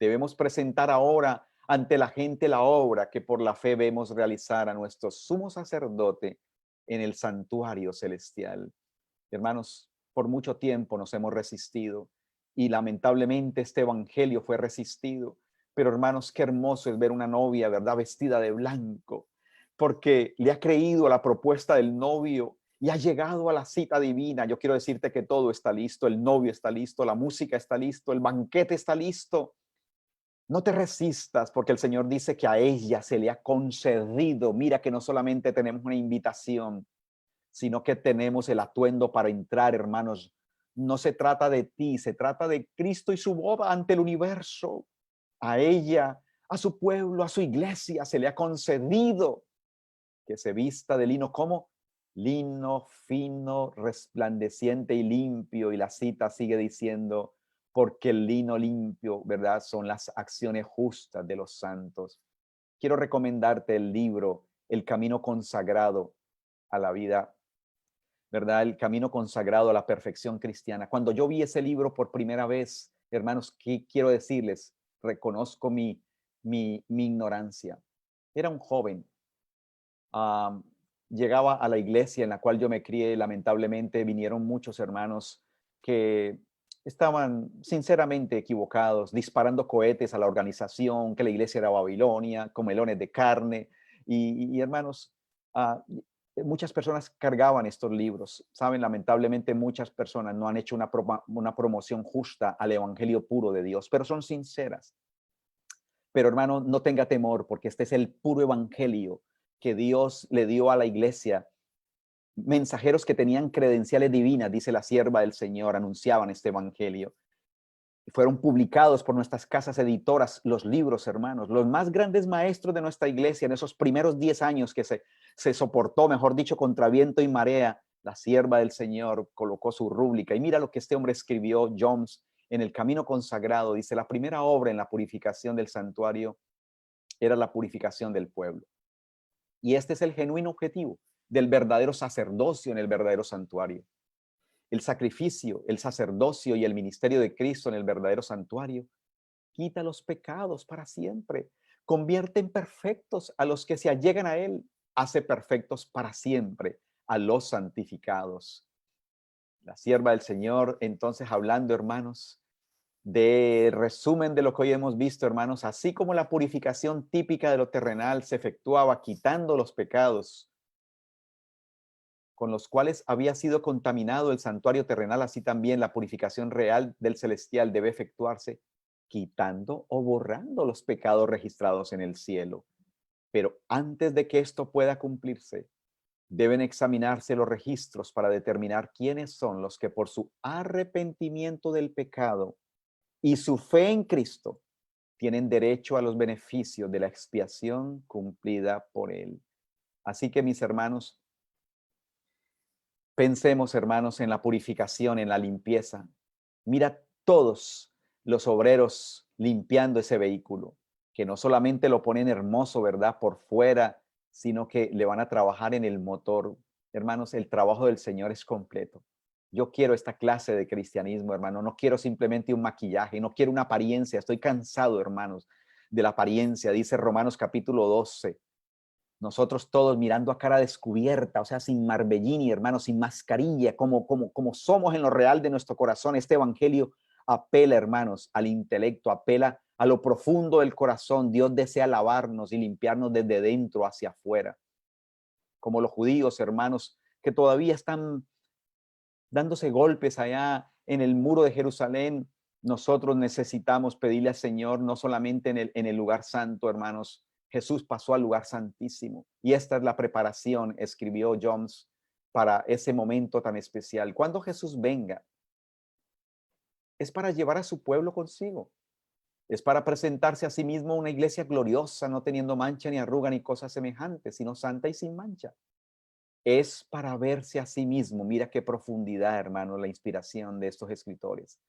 Debemos presentar ahora ante la gente la obra que por la fe vemos realizar a nuestro sumo sacerdote en el santuario celestial. Hermanos, por mucho tiempo nos hemos resistido y lamentablemente este evangelio fue resistido. Pero hermanos, qué hermoso es ver una novia, ¿verdad? Vestida de blanco, porque le ha creído a la propuesta del novio y ha llegado a la cita divina. Yo quiero decirte que todo está listo, el novio está listo, la música está listo, el banquete está listo. No te resistas, porque el Señor dice que a ella se le ha concedido. Mira que no solamente tenemos una invitación, sino que tenemos el atuendo para entrar, hermanos. No se trata de ti, se trata de Cristo y su boda ante el universo. A ella, a su pueblo, a su iglesia se le ha concedido que se vista de lino como lino fino, resplandeciente y limpio. Y la cita sigue diciendo, porque el lino limpio, ¿verdad? Son las acciones justas de los santos. Quiero recomendarte el libro El Camino Consagrado a la Vida ¿verdad? El camino consagrado a la perfección cristiana. Cuando yo vi ese libro por primera vez, hermanos, ¿qué quiero decirles? Reconozco mi ignorancia. Era un joven. Llegaba a la iglesia en la cual yo me crié. Lamentablemente vinieron muchos hermanos que estaban sinceramente equivocados, disparando cohetes a la organización, que la iglesia era Babilonia, con melones de carne. Y hermanos, muchas personas cargaban estos libros. Saben, lamentablemente muchas personas no han hecho una promoción justa al evangelio puro de Dios, pero son sinceras. Pero hermano, no tenga temor, porque este es el puro evangelio que Dios le dio a la iglesia. Mensajeros que tenían credenciales divinas, dice la sierva del Señor, anunciaban este evangelio. Fueron publicados por nuestras casas editoras los libros, hermanos. Los más grandes maestros de nuestra iglesia en esos primeros 10 años que se soportó, mejor dicho, contra viento y marea, la sierva del Señor colocó su rúbrica. Y mira lo que este hombre escribió, Jones, en El Camino Consagrado. Dice, la primera obra en la purificación del santuario era la purificación del pueblo. Y este es el genuino objetivo del verdadero sacerdocio en el verdadero santuario. El sacrificio, el sacerdocio y el ministerio de Cristo en el verdadero santuario quita los pecados para siempre, convierte en perfectos a los que se allegan a Él, hace perfectos para siempre a los santificados. La sierva del Señor, entonces, hablando, hermanos, de resumen de lo que hoy hemos visto, hermanos, así como la purificación típica de lo terrenal se efectuaba quitando los pecados con los cuales había sido contaminado el santuario terrenal, así también la purificación real del celestial debe efectuarse quitando o borrando los pecados registrados en el cielo. Pero antes de que esto pueda cumplirse, deben examinarse los registros para determinar quiénes son los que por su arrepentimiento del pecado y su fe en Cristo tienen derecho a los beneficios de la expiación cumplida por Él. Así que, mis hermanos, pensemos, hermanos, en la purificación, en la limpieza. Mira todos los obreros limpiando ese vehículo, que no solamente lo ponen hermoso, ¿verdad?, por fuera, sino que le van a trabajar en el motor. Hermanos, el trabajo del Señor es completo. Yo quiero esta clase de cristianismo, hermano. No quiero simplemente un maquillaje, no quiero una apariencia. Estoy cansado, hermanos, de la apariencia. Dice Romanos capítulo 12. Nosotros todos mirando a cara descubierta, o sea, sin marbellini, hermanos, sin mascarilla, como somos en lo real de nuestro corazón. Este evangelio apela, hermanos, al intelecto, apela a lo profundo del corazón. Dios desea lavarnos y limpiarnos desde dentro hacia afuera. Como los judíos, hermanos, que todavía están dándose golpes allá en el muro de Jerusalén, nosotros necesitamos pedirle al Señor, no solamente en el lugar santo, hermanos. Jesús pasó al lugar santísimo. Y esta es la preparación, escribió Jones, para ese momento tan especial. Cuando Jesús venga, es para llevar a su pueblo consigo. Es para presentarse a sí mismo una iglesia gloriosa, no teniendo mancha ni arruga ni cosas semejantes, sino santa y sin mancha. Es para verse a sí mismo. Mira qué profundidad, hermano, la inspiración de estos escritores.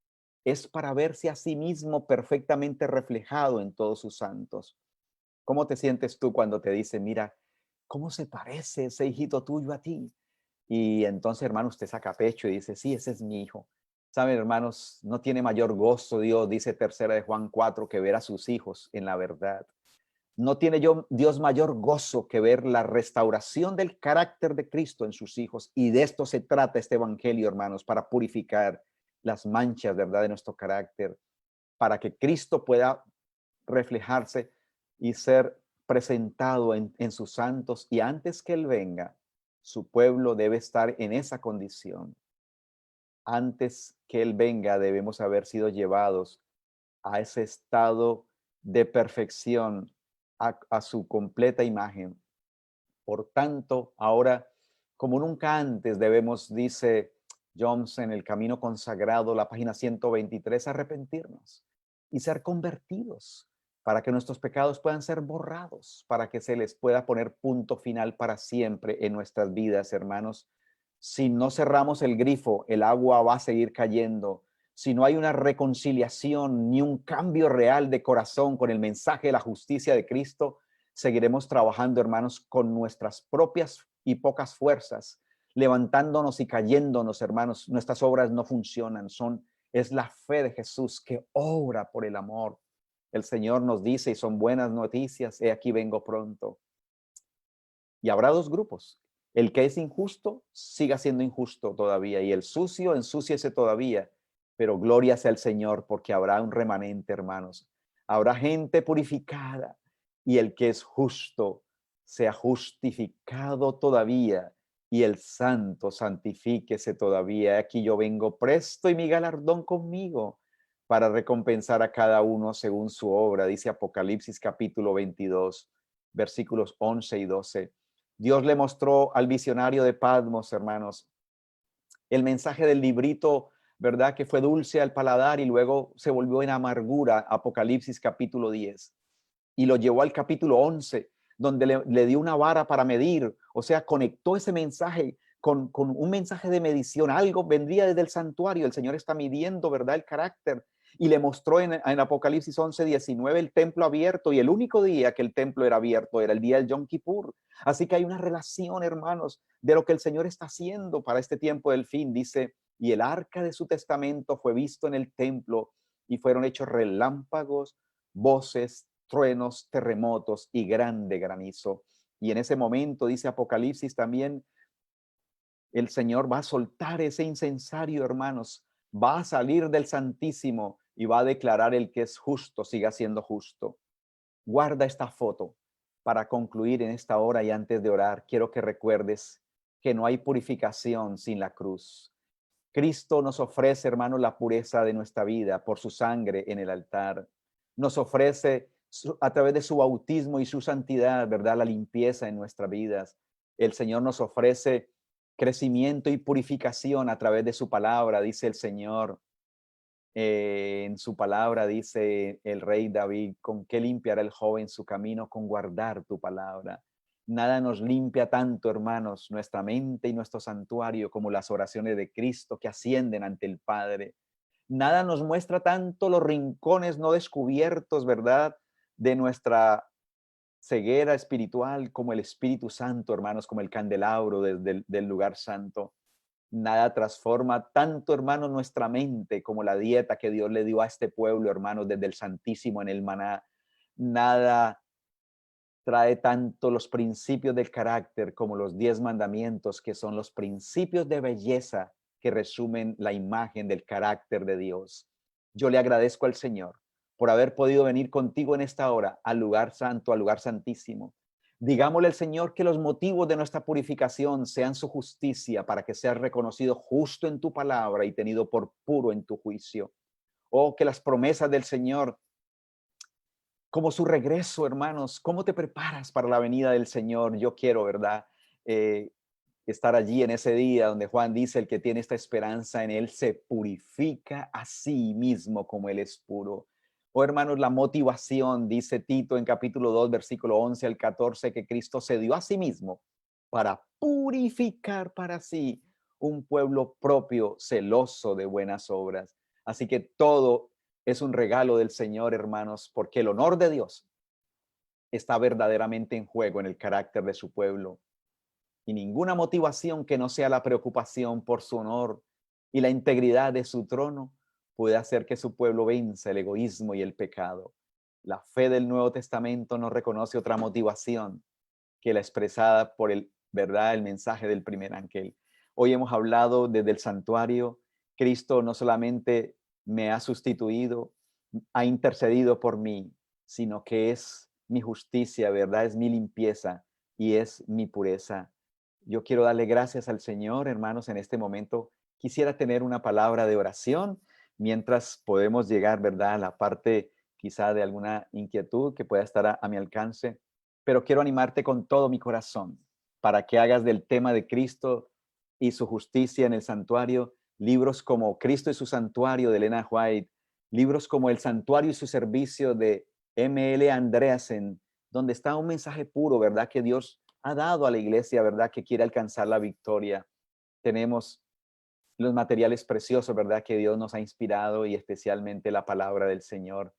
Es para verse a sí mismo perfectamente reflejado en todos sus santos. ¿Cómo te sientes tú cuando te dicen, mira, cómo se parece ese hijito tuyo a ti? Y entonces, hermano, usted saca pecho y dice, sí, ese es mi hijo. Saben, hermanos, no tiene mayor gozo Dios, dice tercera de Juan 4, que ver a sus hijos en la verdad. No tiene Dios mayor gozo que ver la restauración del carácter de Cristo en sus hijos. Y de esto se trata este evangelio, hermanos, para purificar las manchas, ¿verdad?, de nuestro carácter, para que Cristo pueda reflejarse y ser presentado en sus santos. Y antes que Él venga, su pueblo debe estar en esa condición. Antes que Él venga, debemos haber sido llevados a ese estado de perfección, a su completa imagen. Por tanto, ahora, como nunca antes, debemos, dice Jones en El Camino Consagrado, la página 123, arrepentirnos y ser convertidos para que nuestros pecados puedan ser borrados, para que se les pueda poner punto final para siempre en nuestras vidas, hermanos. Si no cerramos el grifo, el agua va a seguir cayendo. Si no hay una reconciliación ni un cambio real de corazón con el mensaje de la justicia de Cristo, seguiremos trabajando, hermanos, con nuestras propias y pocas fuerzas. levantándonos y cayéndonos, hermanos. Nuestras obras no funcionan, es la fe de Jesús que obra por el amor. El Señor nos dice, y son buenas noticias, he aquí vengo pronto. Y habrá dos grupos. El que es injusto, siga siendo injusto todavía. Y el sucio, ensúciese todavía. Pero gloria sea el Señor, porque habrá un remanente, hermanos. Habrá gente purificada. Y el que es justo, sea justificado todavía. Y el santo, santifíquese todavía. Aquí yo vengo presto y mi galardón conmigo, para recompensar a cada uno según su obra, dice Apocalipsis capítulo 22, versículos 11 y 12. Dios le mostró al visionario de Patmos, hermanos, el mensaje del librito, ¿verdad? Que fue dulce al paladar y luego se volvió en amargura, Apocalipsis capítulo 10. Y lo llevó al capítulo 11, donde le dio una vara para medir, o sea, conectó ese mensaje con un mensaje de medición. Algo vendría desde el santuario, el Señor está midiendo, ¿verdad? El carácter. Y le mostró en Apocalipsis 11, 19 el templo abierto, y el único día que el templo era abierto era el día del Yom Kippur. Así que hay una relación, hermanos, de lo que el Señor está haciendo para este tiempo del fin. Dice, y el arca de su testamento fue visto en el templo, y fueron hechos relámpagos, voces, truenos, terremotos y grande granizo. Y en ese momento, dice Apocalipsis también, el Señor va a soltar ese incensario, hermanos, va a salir del Santísimo y va a declarar el que es justo, siga siendo justo. Guarda esta foto para concluir en esta hora, y antes de orar, quiero que recuerdes que no hay purificación sin la cruz. Cristo nos ofrece, hermanos, la pureza de nuestra vida por su sangre en el altar. Nos ofrece a través de su bautismo y su santidad, ¿verdad? La limpieza en nuestras vidas. El Señor nos ofrece crecimiento y purificación a través de su palabra, dice el Señor. En su palabra dice el rey David, ¿con qué limpiará el joven su camino? Con guardar tu palabra. Nada nos limpia tanto, hermanos, nuestra mente y nuestro santuario como las oraciones de Cristo que ascienden ante el Padre. Nada nos muestra tanto los rincones no descubiertos, ¿verdad? De nuestra ceguera espiritual como el Espíritu Santo, hermanos, como el candelabro del lugar santo. Nada transforma tanto, hermanos, nuestra mente como la dieta que Dios le dio a este pueblo, hermanos, desde el Santísimo en el maná. Nada trae tanto los principios del carácter como los 10 mandamientos, que son los principios de belleza que resumen la imagen del carácter de Dios. Yo le agradezco al Señor por haber podido venir contigo en esta hora al lugar santo, al lugar santísimo. Digámosle al Señor que los motivos de nuestra purificación sean su justicia, para que seas reconocido justo en tu palabra y tenido por puro en tu juicio. Oh, que las promesas del Señor, como su regreso, hermanos, ¿cómo te preparas para la venida del Señor? Yo quiero, ¿verdad? Estar allí en ese día donde Juan dice, el que tiene esta esperanza en él se purifica a sí mismo como él es puro. Oh, hermanos, la motivación, dice Tito en capítulo 2, versículo 11 al 14, que Cristo se dio a sí mismo para purificar para sí un pueblo propio, celoso de buenas obras. Así que todo es un regalo del Señor, hermanos, porque el honor de Dios está verdaderamente en juego en el carácter de su pueblo. Y ninguna motivación que no sea la preocupación por su honor y la integridad de su trono puede hacer que su pueblo venza el egoísmo y el pecado. La fe del Nuevo Testamento no reconoce otra motivación que la expresada por el mensaje del primer ángel. Hoy hemos hablado desde el santuario. Cristo no solamente me ha sustituido, ha intercedido por mí, sino que es mi justicia, ¿verdad? Es mi limpieza y es mi pureza. Yo quiero darle gracias al Señor, hermanos, en este momento. Quisiera tener una palabra de oración mientras podemos llegar, ¿verdad?, a la parte quizá de alguna inquietud que pueda estar a mi alcance. Pero quiero animarte con todo mi corazón para que hagas del tema de Cristo y su justicia en el santuario libros como Cristo y su santuario de Elena White, libros como El santuario y su servicio de M.L. Andreasen, donde está un mensaje puro, ¿verdad?, que Dios ha dado a la iglesia, ¿verdad?, que quiere alcanzar la victoria. Tenemos los materiales preciosos, ¿verdad?, que Dios nos ha inspirado, y especialmente la palabra del Señor,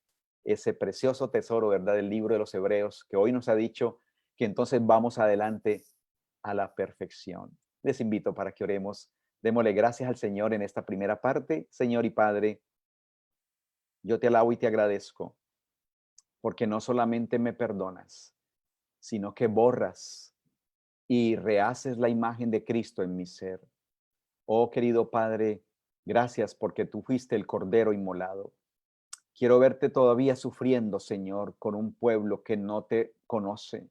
ese precioso tesoro, ¿verdad?, del libro de los Hebreos, que hoy nos ha dicho que entonces vamos adelante a la perfección. Les invito para que oremos. Démosle gracias al Señor en esta primera parte. Señor y Padre, yo te alabo y te agradezco porque no solamente me perdonas, sino que borras y rehaces la imagen de Cristo en mi ser. Oh, querido Padre, gracias porque tú fuiste el Cordero inmolado. Quiero verte todavía sufriendo, Señor, con un pueblo que no te conoce,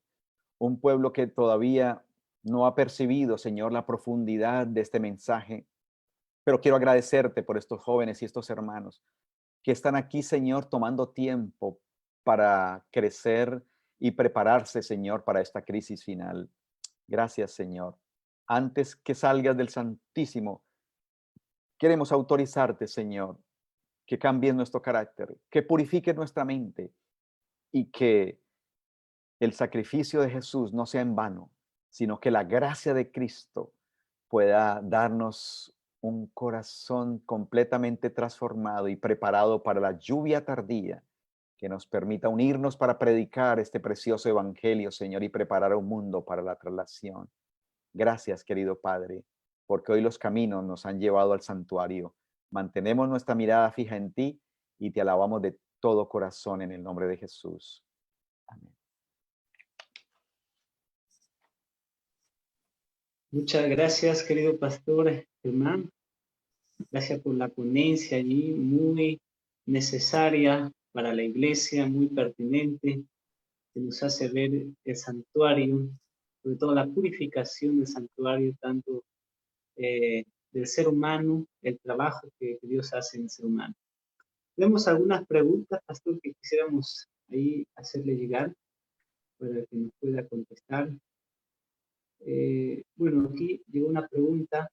un pueblo que todavía no ha percibido, Señor, la profundidad de este mensaje. Pero quiero agradecerte por estos jóvenes y estos hermanos que están aquí, Señor, tomando tiempo para crecer y prepararse, Señor, para esta crisis final. Gracias, Señor. Antes que salgas del Santísimo, queremos autorizarte, Señor, que cambies nuestro carácter, que purifiques nuestra mente y que el sacrificio de Jesús no sea en vano, sino que la gracia de Cristo pueda darnos un corazón completamente transformado y preparado para la lluvia tardía, que nos permita unirnos para predicar este precioso evangelio, Señor, y preparar a un mundo para la traslación. Gracias, querido Padre, porque hoy los caminos nos han llevado al santuario. Mantenemos nuestra mirada fija en ti y te alabamos de todo corazón en el nombre de Jesús. Amén. Muchas gracias, querido pastor Germán. Gracias por la ponencia allí, muy necesaria para la iglesia, muy pertinente, que nos hace ver el santuario, sobre todo la purificación del santuario, tanto del ser humano, el trabajo que Dios hace en el ser humano. Tenemos algunas preguntas, pastor, que quisiéramos ahí hacerle llegar para que nos pueda contestar. Bueno, aquí llegó una pregunta.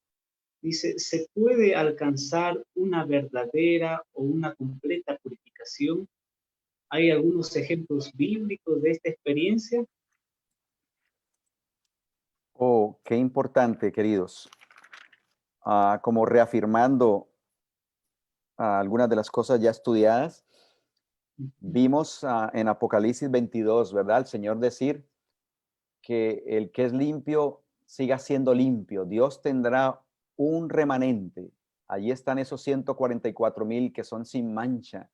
Dice, ¿se puede alcanzar una verdadera o una completa purificación? ¿Hay algunos ejemplos bíblicos de esta experiencia? Oh, qué importante, queridos. Como reafirmando algunas de las cosas ya estudiadas, vimos en Apocalipsis 22, ¿verdad? El Señor decir que el que es limpio siga siendo limpio. Dios tendrá un remanente. Allí están esos 144,000 que son sin mancha.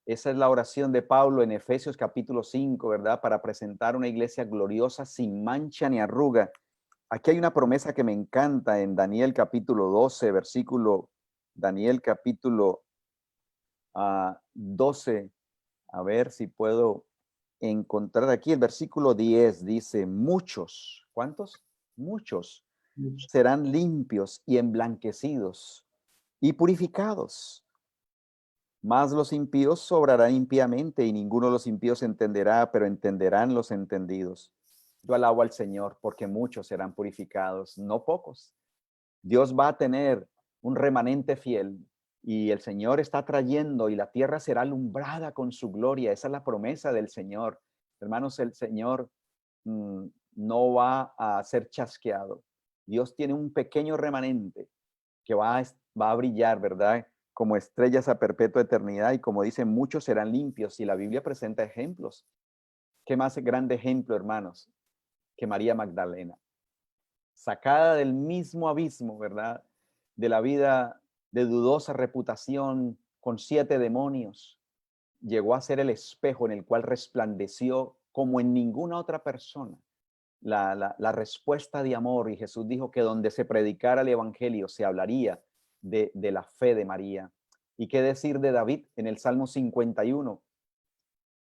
Esa es la oración de Pablo en Efesios capítulo 5, ¿verdad? Para presentar una iglesia gloriosa sin mancha ni arruga. Aquí hay una promesa que me encanta en Daniel capítulo 12, versículo, Daniel capítulo 12. A ver si puedo encontrar aquí el versículo 10. Dice, muchos, ¿cuántos? Muchos serán limpios y emblanquecidos y purificados. Mas los impíos sobrarán impíamente y ninguno de los impíos entenderá, pero entenderán los entendidos. Yo alabo al Señor porque muchos serán purificados, no pocos. Dios va a tener un remanente fiel y el Señor está trayendo y la tierra será alumbrada con su gloria. Esa es la promesa del Señor. Hermanos, el Señor no va a ser chasqueado. Dios tiene un pequeño remanente que va a brillar, ¿verdad? Como estrellas a perpetua eternidad y como dicen, muchos serán limpios y la Biblia presenta ejemplos. ¿Qué más grande ejemplo, hermanos, que María Magdalena? Sacada del mismo abismo, ¿verdad? De la vida de dudosa reputación con 7 demonios, llegó a ser el espejo en el cual resplandeció como en ninguna otra persona la respuesta de amor. Y Jesús dijo que donde se predicara el evangelio se hablaría de la fe de María. ¿Y qué decir de David en el Salmo 51?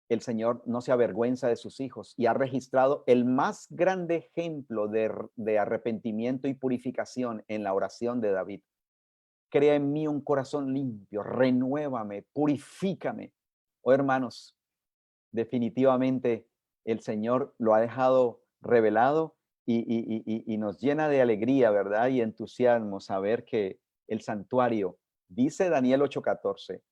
El Señor no se avergüenza de sus hijos y ha registrado el más grande ejemplo de arrepentimiento y purificación en la oración de David. Crea en mí un corazón limpio, renuévame, purifícame. Oh, hermanos, definitivamente el Señor lo ha dejado revelado y nos llena de alegría, ¿verdad? Y entusiasmo saber que el santuario, dice Daniel 8:14,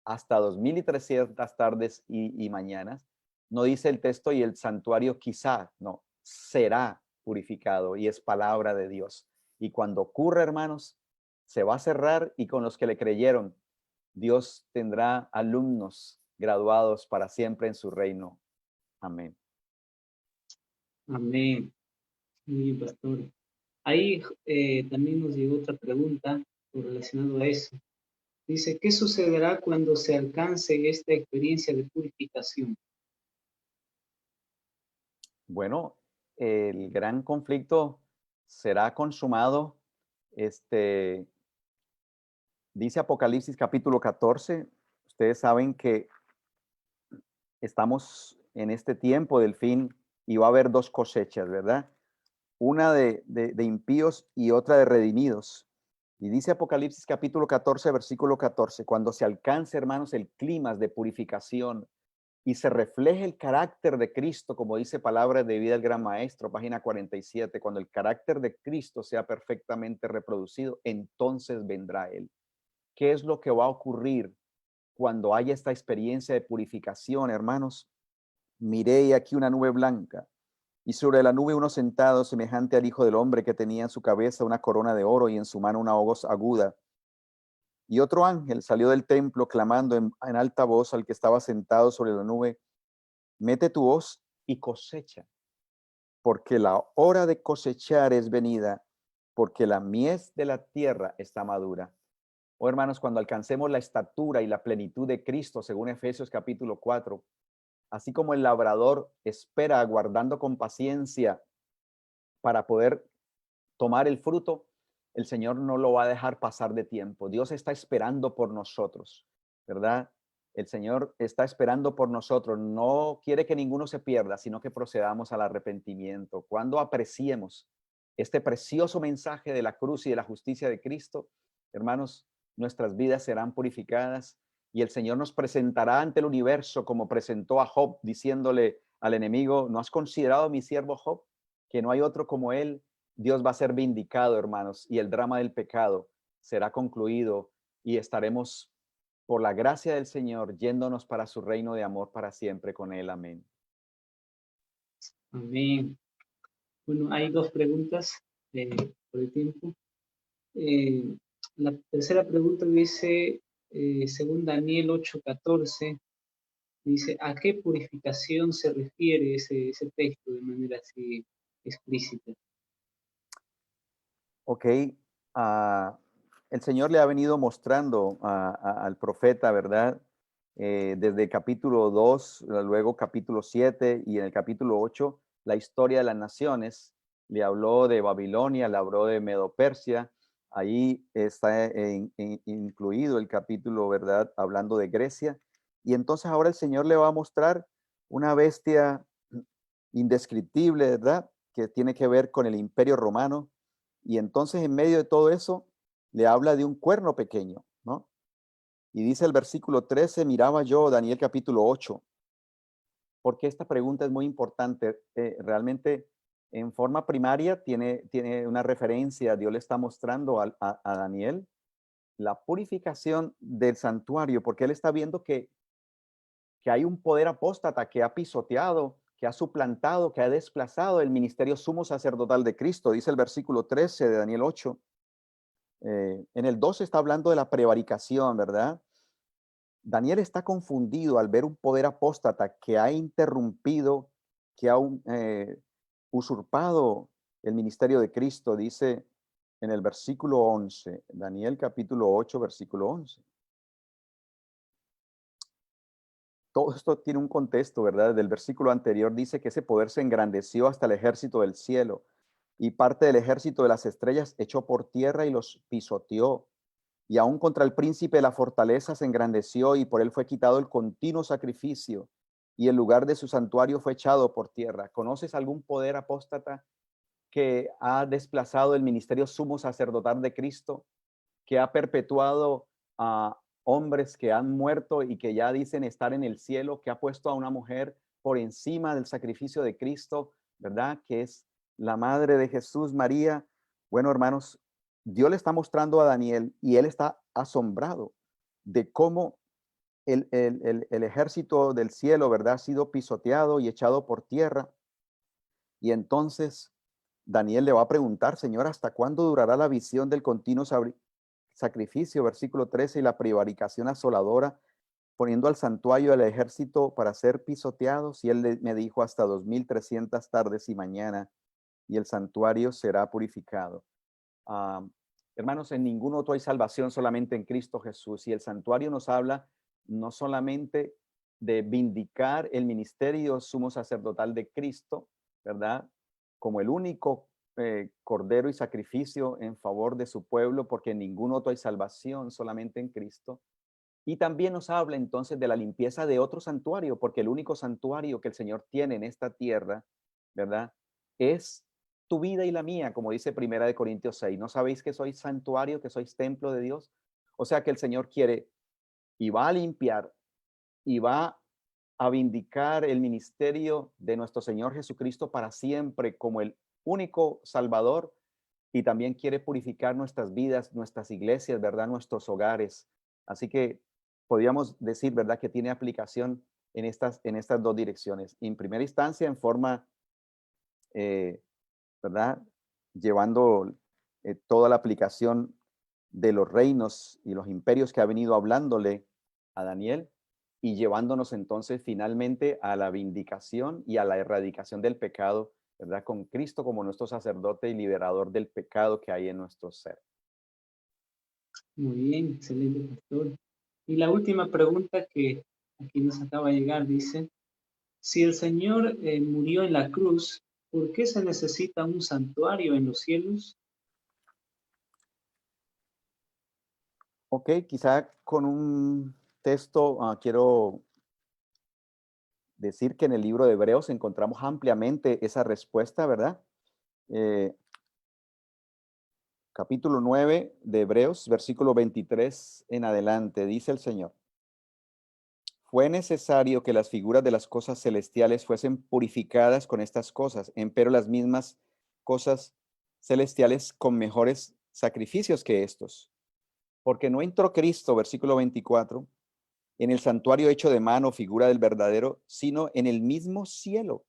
hasta 2300 tardes y mañanas, no dice el texto y el santuario quizá, no, será purificado y es palabra de Dios. Y cuando ocurra, hermanos, se va a cerrar y con los que le creyeron, Dios tendrá alumnos graduados para siempre en su reino. Amén. Amén. Muy bien, pastor. Ahí también nos llegó otra pregunta relacionada a eso. Dice, ¿qué sucederá cuando se alcance esta experiencia de purificación? Bueno, el gran conflicto será consumado. Dice Apocalipsis capítulo 14. Ustedes saben que estamos en este tiempo del fin y va a haber dos cosechas, ¿verdad? Una de impíos y otra de redimidos. Y dice Apocalipsis capítulo 14, versículo 14, cuando se alcance, hermanos, el clima de purificación y se refleje el carácter de Cristo, como dice Palabra de Vida del Gran Maestro, página 47, cuando el carácter de Cristo sea perfectamente reproducido, entonces vendrá Él. ¿Qué es lo que va a ocurrir cuando haya esta experiencia de purificación, hermanos? Miré aquí una nube blanca, y sobre la nube uno sentado semejante al Hijo del Hombre, que tenía en su cabeza una corona de oro y en su mano una hoz aguda. Y otro ángel salió del templo clamando en alta voz al que estaba sentado sobre la nube: mete tu hoz y cosecha, porque la hora de cosechar es venida, porque la mies de la tierra está madura. Oh, hermanos, cuando alcancemos la estatura y la plenitud de Cristo, según Efesios capítulo 4, así como el labrador espera aguardando con paciencia para poder tomar el fruto, el Señor no lo va a dejar pasar de tiempo. Dios está esperando por nosotros, ¿verdad? El Señor está esperando por nosotros. No quiere que ninguno se pierda, sino que procedamos al arrepentimiento. Cuando apreciemos este precioso mensaje de la cruz y de la justicia de Cristo, hermanos, nuestras vidas serán purificadas y el Señor nos presentará ante el universo como presentó a Job, diciéndole al enemigo: ¿no has considerado a mi siervo Job, que no hay otro como él? Dios va a ser vindicado, hermanos, y el drama del pecado será concluido y estaremos, por la gracia del Señor, yéndonos para su reino de amor para siempre con Él. Amén. Amén. Bueno, hay dos preguntas por el tiempo. La tercera pregunta dice, según Daniel 8:14, dice, ¿a qué purificación se refiere ese texto de manera así explícita? Ok, el Señor le ha venido mostrando al profeta, ¿verdad? Desde capítulo 2, luego capítulo 7 y en el capítulo 8, la historia de las naciones. Le habló de Babilonia, le habló de Medo-Persia. Ahí está incluido el capítulo, ¿verdad? Hablando de Grecia. Y entonces ahora el Señor le va a mostrar una bestia indescriptible, ¿verdad? Que tiene que ver con el Imperio Romano. Y entonces en medio de todo eso le habla de un cuerno pequeño, ¿no? Y dice el versículo 13, miraba yo, Daniel capítulo 8, porque esta pregunta es muy importante. Realmente en forma primaria tiene una referencia. Dios le está mostrando a Daniel la purificación del santuario, porque él está viendo que hay un poder apóstata que ha pisoteado, que ha suplantado, que ha desplazado el ministerio sumo sacerdotal de Cristo. Dice el versículo 13 de Daniel 8. En el 12 está hablando de la prevaricación, ¿verdad? Daniel está confundido al ver un poder apóstata que ha interrumpido, que ha usurpado el ministerio de Cristo. Dice en el versículo 11, Daniel capítulo 8, versículo 11. Todo esto tiene un contexto, ¿verdad? Del versículo anterior dice que ese poder se engrandeció hasta el ejército del cielo, y parte del ejército de las estrellas echó por tierra y los pisoteó. Y aún contra el príncipe de la fortaleza se engrandeció, y por él fue quitado el continuo sacrificio, y el lugar de su santuario fue echado por tierra. ¿Conoces algún poder apóstata que ha desplazado el ministerio sumo sacerdotal de Cristo, que ha perpetuado a hombres que han muerto y que ya dicen estar en el cielo, que ha puesto a una mujer por encima del sacrificio de Cristo, ¿verdad? Que es la madre de Jesús, María? Bueno, hermanos, Dios le está mostrando a Daniel y él está asombrado de cómo el ejército del cielo, ¿verdad? Ha sido pisoteado y echado por tierra. Y entonces Daniel le va a preguntar: Señor, ¿hasta cuándo durará la visión del continuo sacrificio? Versículo 13, y la prevaricación asoladora, poniendo al santuario del ejército para ser pisoteados. Y él me dijo: hasta 2300 tardes y mañana. y el santuario será purificado. Hermanos, en ningún otro hay salvación, solamente en Cristo Jesús. Y el santuario nos habla no solamente de vindicar el ministerio sumo sacerdotal de Cristo, ¿verdad? Como el único cordero y sacrificio en favor de su pueblo, porque en ningún otro hay salvación, solamente en Cristo. Y también nos habla entonces de la limpieza de otro santuario, porque el único santuario que el Señor tiene en esta tierra, ¿verdad? Es tu vida y la mía, como dice Primera de Corintios 6. ¿No sabéis que sois santuario, que sois templo de Dios? O sea que el Señor quiere y va a limpiar y va a vindicar el ministerio de nuestro Señor Jesucristo para siempre como el único Salvador, y también quiere purificar nuestras vidas, nuestras iglesias, ¿verdad? Nuestros hogares. Así que podríamos decir, ¿verdad?, que tiene aplicación en estas dos direcciones. En primera instancia, en forma, ¿verdad?, llevando toda la aplicación de los reinos y los imperios que ha venido hablándole a Daniel, y llevándonos entonces finalmente a la vindicación y a la erradicación del pecado, ¿verdad?, con Cristo como nuestro sacerdote y liberador del pecado que hay en nuestro ser. Muy bien, excelente, pastor. Y la última pregunta que aquí nos acaba de llegar dice, si el Señor murió en la cruz, ¿por qué se necesita un santuario en los cielos? Ok, quizá con un texto quiero decir que en el libro de Hebreos encontramos ampliamente esa respuesta, ¿verdad? Capítulo 9 de Hebreos, versículo 23 en adelante, dice el Señor. Fue necesario que las figuras de las cosas celestiales fuesen purificadas con estas cosas, empero las mismas cosas celestiales con mejores sacrificios que estos. Porque no entró Cristo, versículo 24, en el santuario hecho de mano, figura del verdadero, sino en el mismo cielo,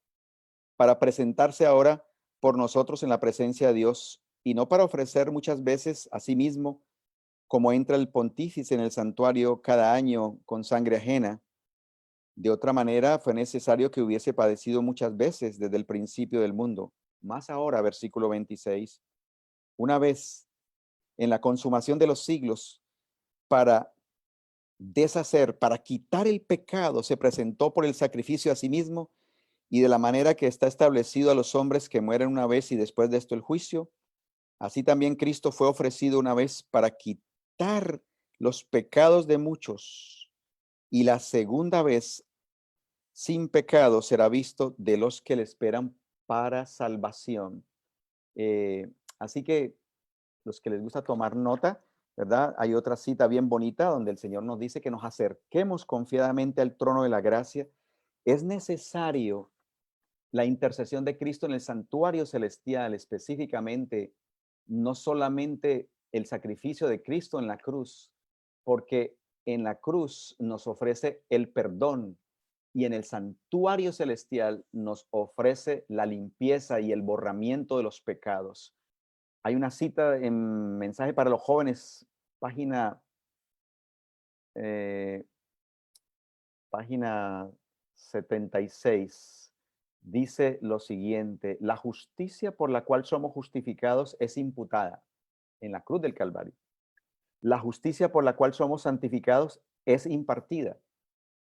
para presentarse ahora por nosotros en la presencia de Dios, y no para ofrecer muchas veces a sí mismo, como entra el pontífice en el santuario cada año con sangre ajena. De otra manera, fue necesario que hubiese padecido muchas veces desde el principio del mundo. Más ahora, versículo 26, una vez en la consumación de los siglos, para deshacer, para quitar el pecado, se presentó por el sacrificio a sí mismo, y de la manera que está establecido a los hombres que mueren una vez y después de esto el juicio, así también Cristo fue ofrecido una vez para quitar los pecados de muchos, y la segunda vez sin pecado será visto de los que le esperan para salvación. Así que los que les gusta tomar nota, ¿verdad? Hay otra cita bien bonita donde el Señor nos dice que nos acerquemos confiadamente al trono de la gracia. Es necesario la intercesión de Cristo en el santuario celestial, específicamente, no solamente el sacrificio de Cristo en la cruz, porque en la cruz nos ofrece el perdón y en el santuario celestial nos ofrece la limpieza y el borramiento de los pecados. Hay una cita en Mensaje para los Jóvenes, página 76. Dice lo siguiente: la justicia por la cual somos justificados es imputada en la cruz del Calvario. La justicia por la cual somos santificados es impartida.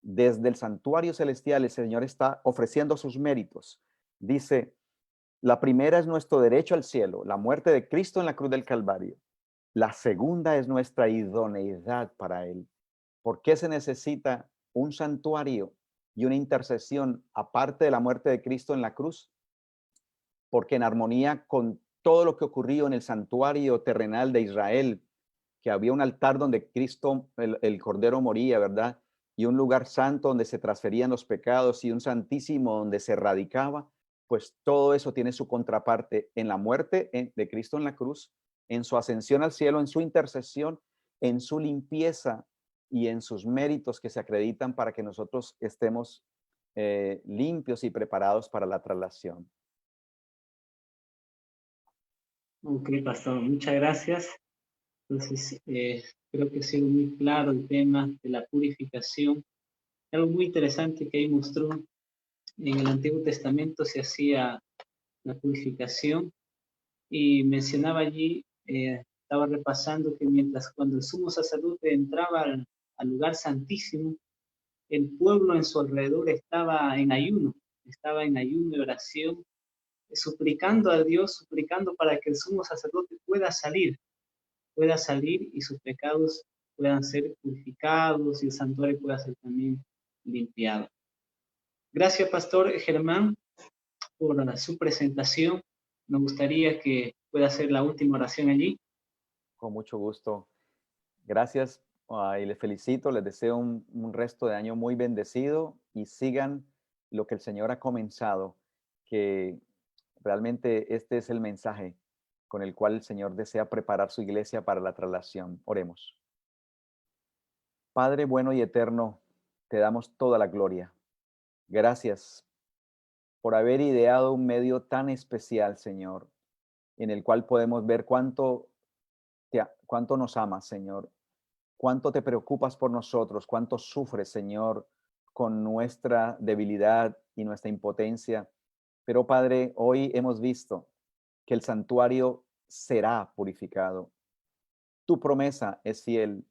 Desde el santuario celestial el Señor está ofreciendo sus méritos. Dice, la primera es nuestro derecho al cielo, la muerte de Cristo en la cruz del Calvario. La segunda es nuestra idoneidad para Él. ¿Por qué se necesita un santuario y una intercesión aparte de la muerte de Cristo en la cruz? Porque en armonía con todo lo que ocurrió en el santuario terrenal de Israel, que había un altar donde Cristo, el Cordero, moría, ¿verdad? Y un lugar santo donde se transferían los pecados y un santísimo donde se erradicaba, pues todo eso tiene su contraparte en la muerte de Cristo en la cruz, en su ascensión al cielo, en su intercesión, en su limpieza y en sus méritos que se acreditan para que nosotros estemos limpios y preparados para la traslación. Ok, pastor, muchas gracias. Entonces, creo que ha sido muy claro el tema de la purificación. Algo muy interesante que ahí mostró, en el Antiguo Testamento se hacía la purificación, y mencionaba allí, estaba repasando que mientras cuando el sumo sacerdote entraba al lugar santísimo, el pueblo en su alrededor estaba en ayuno y oración, suplicando a Dios, suplicando para que el sumo sacerdote pueda salir y sus pecados puedan ser purificados y el santuario pueda ser también limpiado. Gracias, Pastor Germán, por su presentación. Me gustaría que pueda hacer la última oración allí. Con mucho gusto. Gracias y les felicito, les deseo un resto de año muy bendecido y sigan lo que el Señor ha comenzado, que realmente este es el mensaje con el cual el Señor desea preparar su iglesia para la traslación. Oremos. Padre bueno y eterno, te damos toda la gloria. Gracias por haber ideado un medio tan especial, Señor, en el cual podemos ver cuánto nos amas, Señor, cuánto te preocupas por nosotros, cuánto sufres, Señor, con nuestra debilidad y nuestra impotencia. Pero, Padre, hoy hemos visto que el santuario será purificado. Tu promesa es fiel.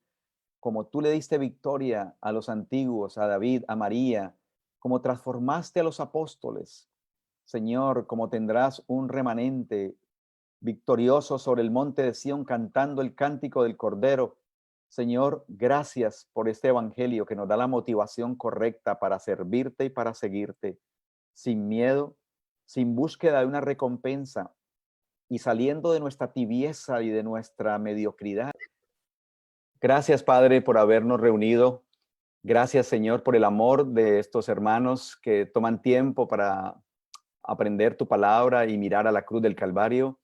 Como tú le diste victoria a los antiguos, a David, a María, como transformaste a los apóstoles, Señor, como tendrás un remanente victorioso sobre el monte de Sión cantando el cántico del Cordero. Señor, gracias por este evangelio que nos da la motivación correcta para servirte y para seguirte, sin miedo, sin búsqueda de una recompensa y saliendo de nuestra tibieza y de nuestra mediocridad. Gracias, Padre, por habernos reunido. Gracias, Señor, por el amor de estos hermanos que toman tiempo para aprender tu palabra y mirar a la cruz del Calvario.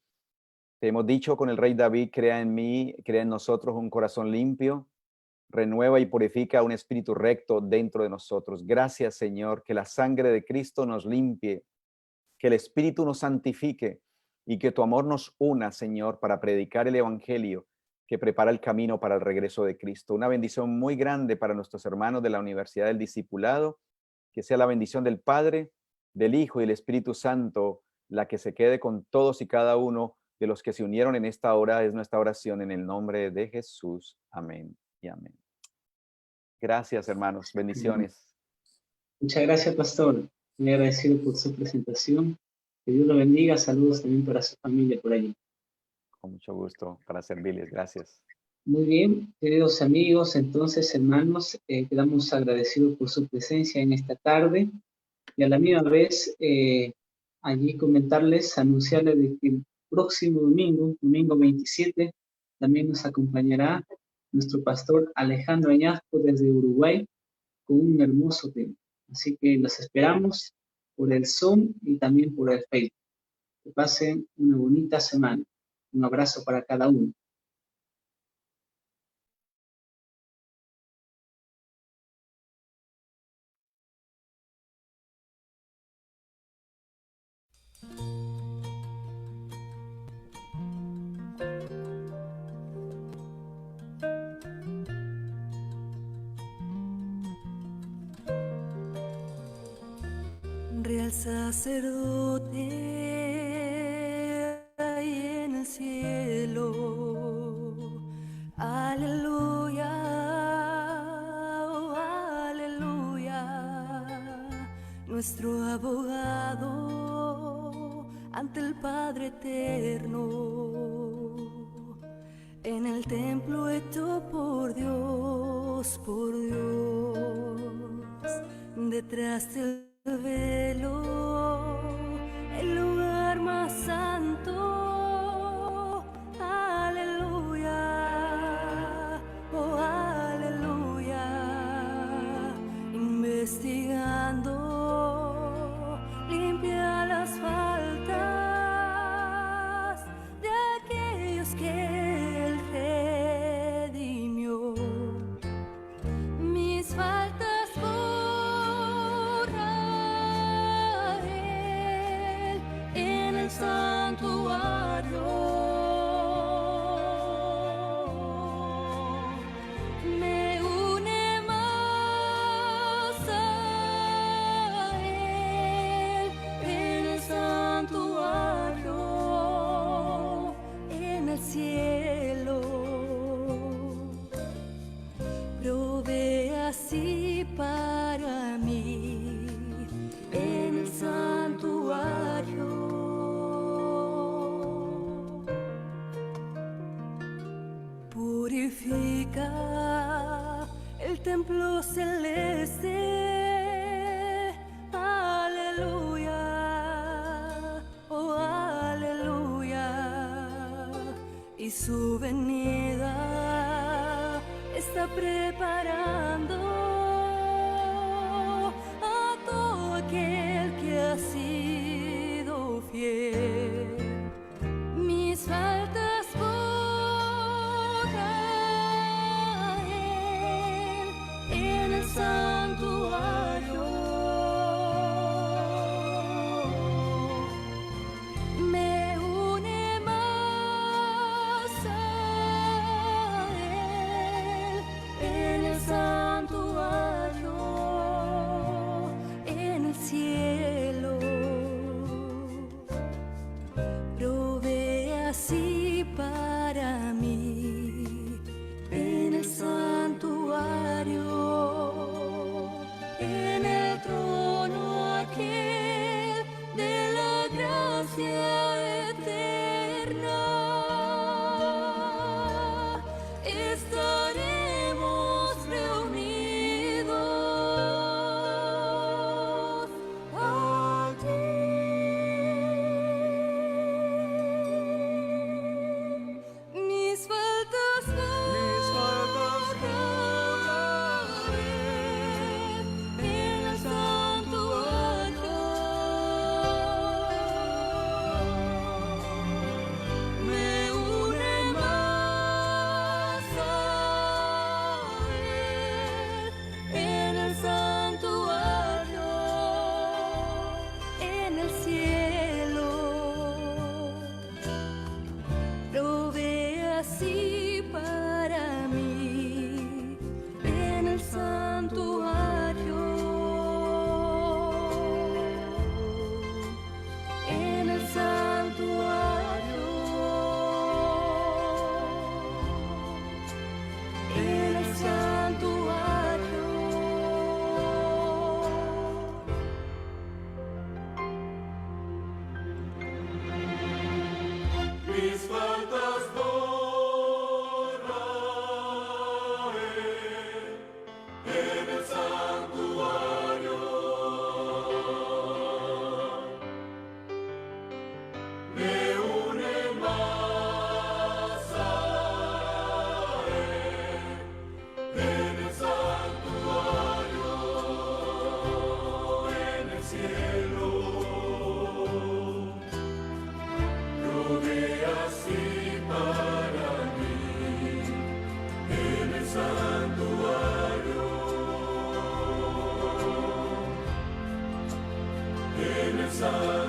Te hemos dicho con el rey David, crea en mí, crea en nosotros un corazón limpio, renueva y purifica un espíritu recto dentro de nosotros. Gracias, Señor, que la sangre de Cristo nos limpie, que el Espíritu nos santifique y que tu amor nos una, Señor, para predicar el evangelio que prepara el camino para el regreso de Cristo. Una bendición muy grande para nuestros hermanos de la Universidad del Discipulado, que sea la bendición del Padre, del Hijo y del Espíritu Santo, la que se quede con todos y cada uno de los que se unieron en esta hora. Es nuestra oración en el nombre de Jesús. Amén y amén. Gracias, hermanos. Bendiciones. Muchas gracias, Pastor. Muy agradecido por su presentación. Que Dios lo bendiga. Saludos también para su familia por allí. Con mucho gusto para servirles. Gracias. Muy bien, queridos amigos, entonces, hermanos, quedamos agradecidos por su presencia en esta tarde y a la misma vez allí comentarles, anunciarles de que el próximo domingo, domingo 27, también nos acompañará nuestro pastor Alejandro Añasco desde Uruguay con un hermoso tema. Así que los esperamos por el Zoom y también por el Facebook. Que pasen una bonita semana. Un abrazo para cada uno. Real sacerdote ahí en el cielo, aleluya, oh, aleluya, nuestro abogado ante el Padre eterno, en el templo hecho por Dios, detrás del velo, el lugar más santo, aleluya, oh aleluya, investigando, limpia las faltas de aquellos que Él redimió, mis faltas borra. el cielo. Provee así para mí en el santuario. Purifica el templo celeste. Aleluya, oh aleluya. Y su venida está preparando a todo aquel que ha sido fiel. Mis faltas borra Él en el santuario. Me une más a Él en el santuario, en el cielo. Provee así para mí en el santuario, en el trono aquel de la gracia eterna. Estaremos reunidos allí. Mis faltas borra Él en el santuario. Me une más a Él en el santuario, en el cielo. Provee así para mí en el santuario, en el santuario, en el santuario. Mis faltas borra Él en el santuario. Me une más a Él en el santuario, en el cielo. Provee así para mí en el santuario, en el santuario.